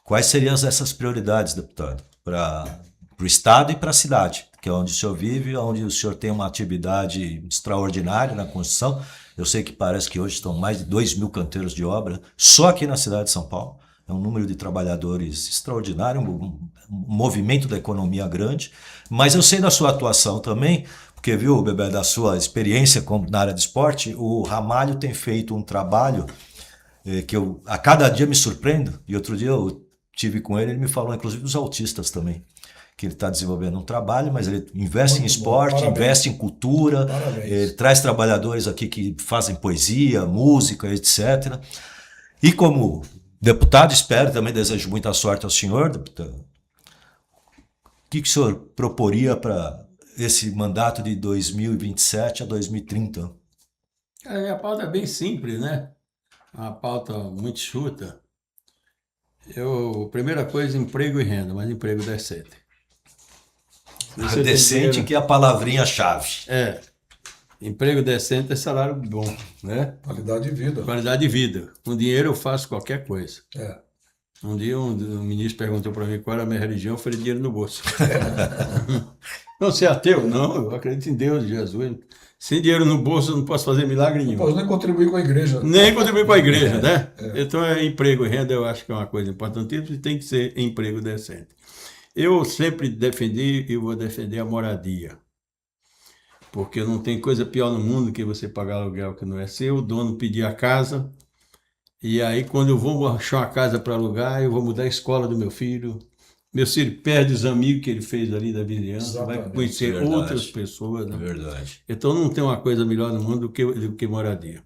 Quais seriam essas prioridades, deputado, para o estado e para a cidade, que é onde o senhor vive, onde o senhor tem uma atividade extraordinária na construção? Eu sei que parece que hoje estão mais de 2.000 canteiros de obra, só aqui na cidade de São Paulo. É um número de trabalhadores extraordinário, um movimento da economia grande. Mas eu sei da sua atuação também, porque, viu, Bebé, da sua experiência na área de esporte, o Ramalho tem feito um trabalho que eu a cada dia me surpreendo. E outro dia eu tive com ele me falou, inclusive, dos autistas também, que ele está desenvolvendo um trabalho, mas ele investe em esporte, investe em cultura, ele traz trabalhadores aqui que fazem poesia, música, etc. E como deputado, espero, também desejo muita sorte ao senhor, deputado. O que o senhor proporia para esse mandato de 2027 a 2030? A minha pauta é bem simples, né? Uma pauta muito chuta. Primeira coisa, emprego e renda, mas emprego decente. Decente, que é a palavrinha-chave. Emprego decente é salário bom, né? Qualidade de vida. Qualidade de vida. Com dinheiro eu faço qualquer coisa. Um dia um ministro perguntou para mim qual era a minha religião, eu falei dinheiro no bolso. Não, você é ateu? Não, eu acredito em Deus, Jesus. Sem dinheiro no bolso eu não posso fazer milagre nenhum. Não posso nem contribuir com a igreja. Nem contribuir com a igreja, né? Então, emprego e renda eu acho que é uma coisa importantíssima e tem que ser emprego decente. Eu sempre defendi e vou defender a moradia. Porque não tem coisa pior no mundo que você pagar aluguel que não é seu, o dono pedir a casa, e aí quando eu vou achar uma casa para alugar, eu vou mudar a escola do meu filho, Meu filho perde os amigos que ele fez ali da vizinhança, vai Exatamente, conhecer verdade. outras pessoas, né? Verdade. Então não tem uma coisa melhor no mundo do que moradia.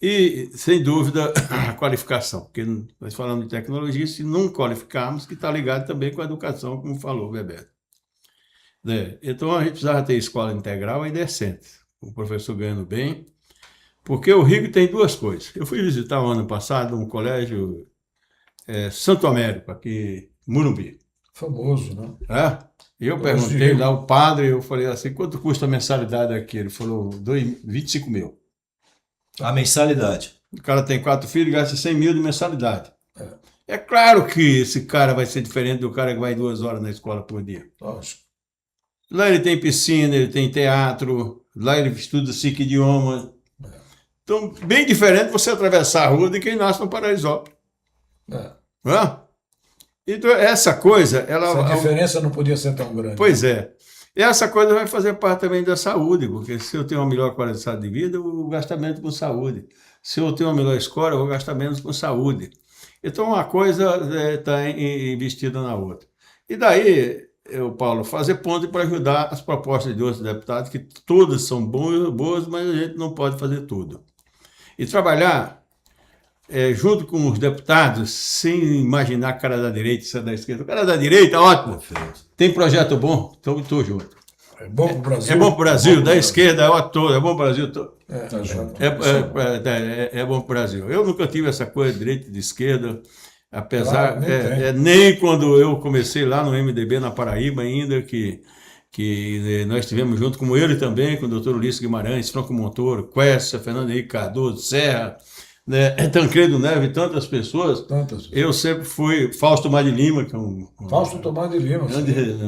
E, sem dúvida, a qualificação, porque nós falamos de tecnologia, se não qualificarmos, que está ligado também com a educação, como falou o Bebeto. Né? Então a gente precisava ter escola integral e decente, o professor ganhando bem, porque o Rio tem duas coisas. Eu fui visitar o ano passado um colégio Santo Américo, aqui em Morumbi. Famoso, né? E eu perguntei lá ao padre, eu falei assim, quanto custa a mensalidade aqui? Ele falou, 25 mil. A mensalidade. O cara tem 4 filhos, gasta 100 mil de mensalidade. É claro que esse cara vai ser diferente do cara que vai 2 horas na escola por dia. Lógico. Lá ele tem piscina, ele tem teatro, lá ele estuda 5 idiomas. Então, bem diferente você atravessar a rua de quem nasce no Paraisópolis. Não é? Então, essa coisa... Essa diferença não podia ser tão grande. Pois é. E essa coisa vai fazer parte também da saúde, porque se eu tenho uma melhor qualidade de vida, eu vou gastar menos com saúde. Se eu tenho uma melhor escola, eu vou gastar menos com saúde. Então, uma coisa está investida na outra. E daí, Paulo, fazer ponte para ajudar as propostas de outros deputados, que todas são boas, mas a gente não pode fazer tudo. E trabalhar junto com os deputados, sem imaginar cara da direita e da esquerda. O cara da direita, ótimo. Perfeito. Tem projeto bom, então estou junto. É bom para o Brasil. É bom para o Brasil, da esquerda, é bom para o Brasil. É bom para o Brasil. Eu nunca tive essa coisa de direita e de esquerda, apesar, nem quando eu comecei lá no MDB, na Paraíba ainda, que nós tivemos junto com ele também, com o doutor Ulisses Guimarães, Franco Montoro, Quércia, Fernando Henrique Cardoso, Serra, Tancredo Neves e tantas pessoas. Eu sempre fui Fausto Tomás de Lima, que é Fausto Tomás de Lima,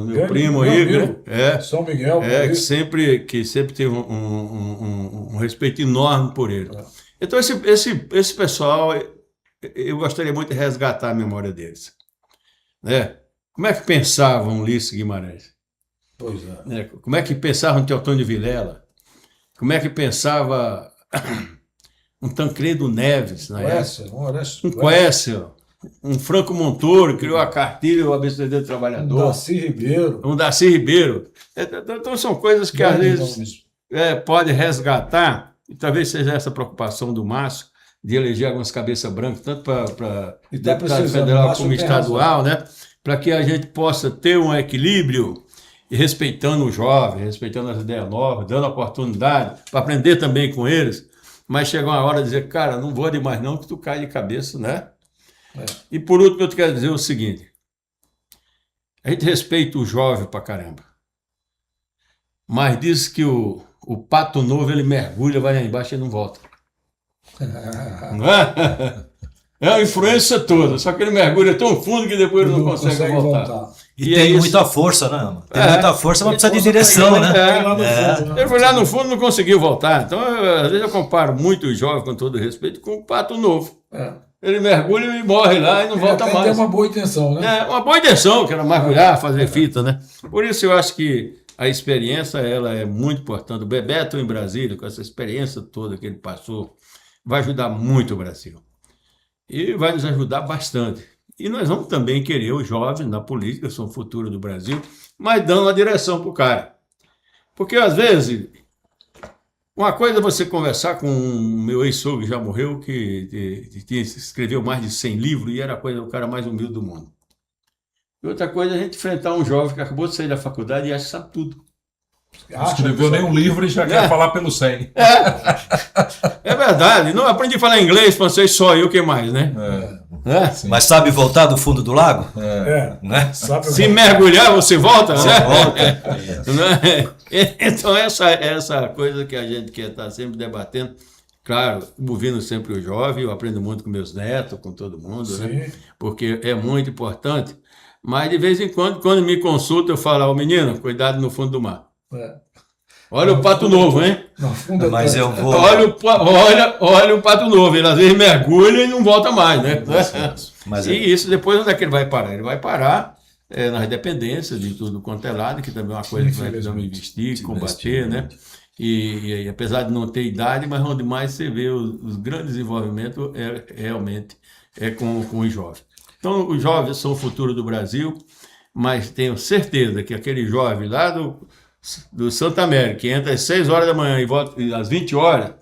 meu primo aí, São Miguel, que sempre teve um respeito enorme por ele. Então esse pessoal, eu gostaria muito de resgatar a memória deles, né? Como é que pensavam Ulisses Guimarães? Pois é. Como é que pensavam Teotônio Vilela? Como é que pensava um Tancredo Neves, na época? Um Quércia, um Franco Montoro, criou a cartilha, o ABCD do Trabalhador. Um Darcy Ribeiro. Então são coisas que às vezes pode resgatar, e talvez seja essa preocupação do Márcio, de eleger algumas cabeças brancas, tanto para deputado federal como estadual, né? Para que a gente possa ter um equilíbrio, e respeitando o jovem, respeitando as ideias novas, dando oportunidade para aprender também com eles. Mas chega uma hora de dizer, cara, não vou demais não, que tu cai de cabeça, né? E por último, eu te quero dizer o seguinte. A gente respeita o jovem pra caramba. Mas diz que o pato novo, ele mergulha, vai lá embaixo e não volta. Não é? É a influência toda, só que ele mergulha tão fundo que depois ele não consegue voltar. E tem muita força, né, mano? Tem muita força, mas precisa de direção, né? Ele foi lá no fundo e não conseguiu voltar. Então, às vezes eu comparo muito o jovem, com todo respeito, com o pato novo. Ele mergulha e morre lá e não volta mais. Tem uma boa intenção, né? Uma boa intenção, que era mergulhar, fazer fita, né? Por isso eu acho que a experiência, ela é muito importante. O Bebeto em Brasília, com essa experiência toda que ele passou, vai ajudar muito o Brasil. E vai nos ajudar bastante. E nós vamos também querer os jovens na política, são o futuro do Brasil, mas dando a direção para o cara. Porque, às vezes, uma coisa é você conversar com o meu ex-sogro, que já morreu, que escreveu mais de 100 livros e era o cara mais humilde do mundo. E outra coisa é a gente enfrentar um jovem que acabou de sair da faculdade e acha que sabe tudo. Não escreveu nenhum livro e já quer falar pelo 100. É verdade. Não aprendi a falar inglês, francês, só eu, que mais, né? Mas sabe voltar do fundo do lago? Né? Se mergulhar, você volta, né? Então, essa coisa que a gente quer estar sempre debatendo, claro, ouvindo sempre o jovem, eu aprendo muito com meus netos, com todo mundo, né? Porque é muito importante. Mas, de vez em quando me consulta, eu falo, menino, cuidado no fundo do mar. Olha o pato novo, hein? Mas eu vou... Olha o pato novo, ele às vezes mergulha e não volta mais, né? E isso depois onde é que ele vai parar? Ele vai parar nas dependências de tudo quanto é lado, que também é uma coisa que nós precisamos investir, combater, né? E apesar de não ter idade, mas onde mais você vê os grandes desenvolvimentos realmente com os jovens. Então, os jovens são o futuro do Brasil. mas tenho certeza que aquele jovem lá do Santa América, que entra às 6 horas da manhã e volta às 20 horas,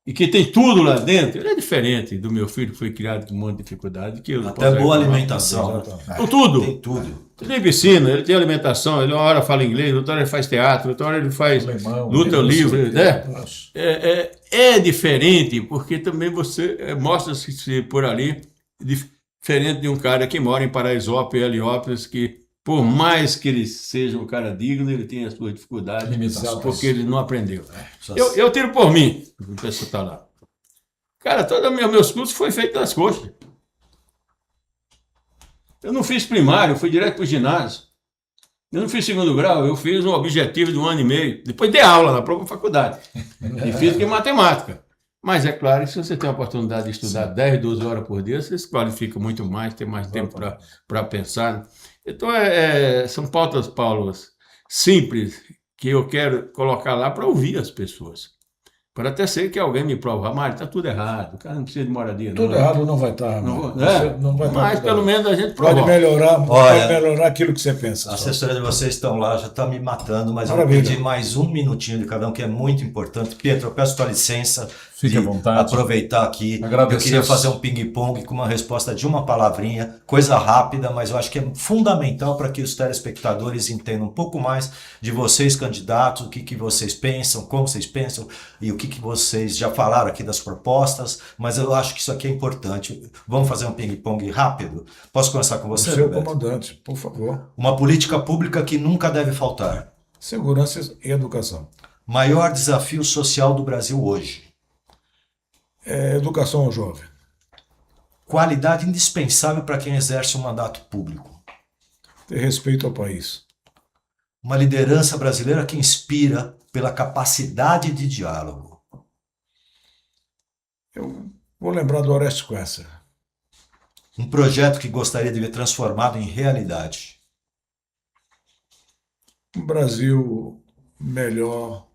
e que tem tudo lá dentro, ele é diferente do meu filho que foi criado com um monte de dificuldade. Que eu Até boa alimentação. Com tudo. Tem tudo. Ele tem piscina, ele tem alimentação, ele uma hora fala inglês, outra hora ele faz teatro, outra hora ele faz luta livre, né? É diferente, porque também você mostra-se por ali diferente de um cara que mora em Paraisópolis, Heliópolis, que por mais que ele seja um cara digno, ele tem as suas dificuldades, porque ele não aprendeu. Eu tiro por mim, o pessoal está lá. Cara, todos meus cursos foi feito nas coxas. Eu não fiz primário, eu fui direto para o ginásio. Eu não fiz segundo grau, eu fiz um objetivo de 1 ano e meio. Depois dei aula na própria faculdade, de física e matemática. Mas é claro que se você tem a oportunidade de estudar 10, 12 horas por dia, você se qualifica muito mais, tem mais tempo para pensar. Então, são pautas, Paulo, simples, que eu quero colocar lá para ouvir as pessoas. Pode até ser que alguém me prove, Ramalho, está tudo errado, o cara não precisa de moradia. Tudo errado não vai estar, não vai estar. Mas pelo menos a gente pode melhorar, pode melhorar aquilo que você pensa. A assessoria de vocês estão lá, já está me matando, mas maravilha. Eu vou pedir mais um minutinho de cada um, que é muito importante. Pietro, eu peço tua licença. Fique à vontade. Aproveitar aqui. Eu queria fazer um ping-pong com uma resposta de uma palavrinha, coisa rápida, mas eu acho que é fundamental para que os telespectadores entendam um pouco mais de vocês, candidatos, o que vocês pensam, como vocês pensam e o que vocês já falaram aqui das propostas, mas eu acho que isso aqui é importante. Vamos fazer um ping-pong rápido? Posso começar com você, Seu Roberto? comandante, por favor. Uma política pública que nunca deve faltar. Segurança e educação. Maior desafio social do Brasil hoje. Educação ao jovem. Qualidade indispensável para quem exerce um mandato público. Ter respeito ao país. Uma liderança brasileira que inspira pela capacidade de diálogo. Eu vou lembrar do Orestes Quercia. Um projeto que gostaria de ver transformado em realidade. Um Brasil melhor,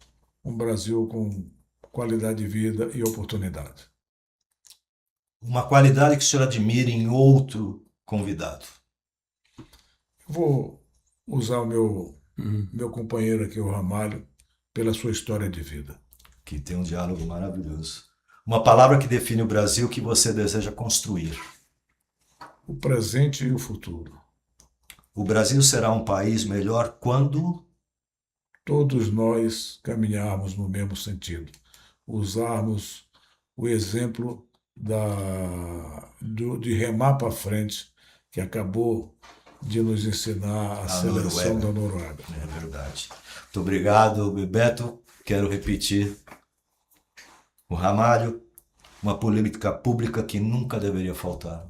um Brasil com qualidade de vida e oportunidade. Uma qualidade que o senhor admira em outro convidado. Vou usar o meu companheiro aqui, o Ramalho, pela sua história de vida. Que tem um diálogo maravilhoso. Uma palavra que define o Brasil que você deseja construir. O presente e o futuro. O Brasil será um país melhor quando todos nós caminharmos no mesmo sentido. Usarmos o exemplo de remar para frente, que acabou de nos ensinar a seleção da Noruega. É verdade. Muito obrigado, Bebeto. Quero repetir. O Ramalho, uma política pública que nunca deveria faltar.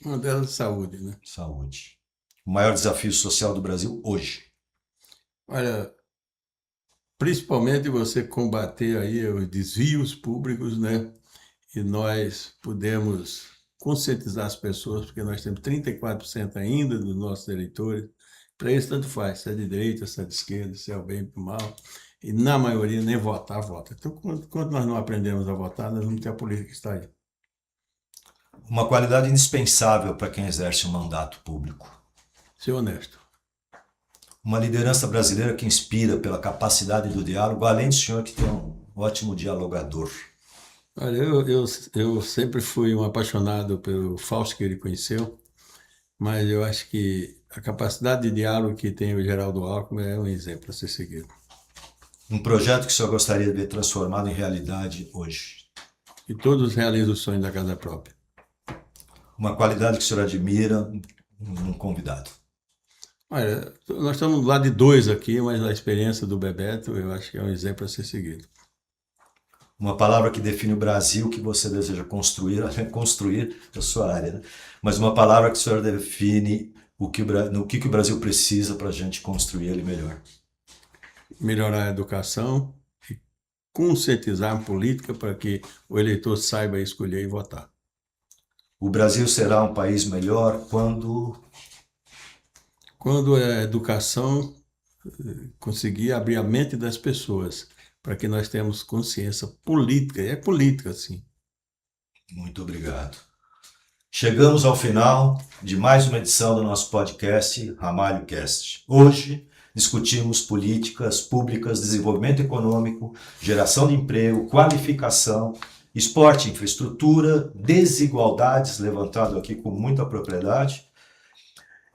Uma delas é saúde, né? Saúde. O maior desafio social do Brasil hoje. Olha, principalmente você combater aí os desvios públicos, né? E nós podemos conscientizar as pessoas, porque nós temos 34% ainda dos nossos eleitores. Para isso, tanto faz, se é de direita, se é de esquerda, se é o bem ou o mal. E na maioria, nem votar, vota. Então, quando nós não aprendemos a votar, nós vamos ter a política que está aí. Uma qualidade indispensável para quem exerce um mandato público. Ser honesto. Uma liderança brasileira que inspira pela capacidade do diálogo, além do senhor que tem um ótimo dialogador. Olha, eu sempre fui um apaixonado pelo Fausto que ele conheceu, mas eu acho que a capacidade de diálogo que tem o Geraldo Alckmin é um exemplo a ser seguido. Um projeto que o senhor gostaria de ver transformado em realidade hoje. E todos realizam o sonho da casa própria. Uma qualidade que o senhor admira num convidado. Olha, nós estamos do lado de dois aqui, mas a experiência do Bebeto eu acho que é um exemplo a ser seguido. Uma palavra que define o Brasil que você deseja construir a sua área, né? Mas uma palavra que o senhor define no que o Brasil precisa para a gente construir ele melhor. Melhorar a educação e conscientizar a política para que o eleitor saiba escolher e votar. O Brasil será um país melhor quando a educação conseguir abrir a mente das pessoas para que nós tenhamos consciência política. E é política, sim. Muito obrigado. Chegamos ao final de mais uma edição do nosso podcast Ramalho Cast. Hoje discutimos políticas públicas, desenvolvimento econômico, geração de emprego, qualificação, esporte, infraestrutura, desigualdades, levantado aqui com muita propriedade,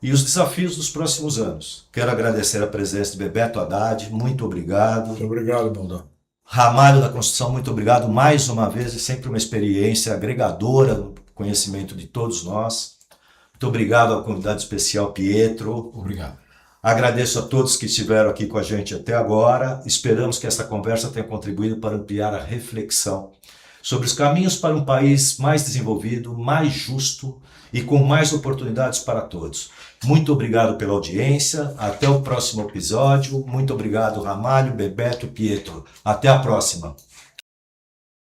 e os desafios dos próximos anos. Quero agradecer a presença de Bebeto Haddad, muito obrigado. Muito obrigado, Baldão. Ramalho da Construção, muito obrigado mais uma vez, é sempre uma experiência agregadora no conhecimento de todos nós. Muito obrigado ao convidado especial Pietro. Obrigado. Agradeço a todos que estiveram aqui com a gente até agora. Esperamos que essa conversa tenha contribuído para ampliar a reflexão sobre os caminhos para um país mais desenvolvido, mais justo e com mais oportunidades para todos. Muito obrigado pela audiência. Até o próximo episódio. Muito obrigado, Ramalho, Bebeto, Pietro. Até a próxima.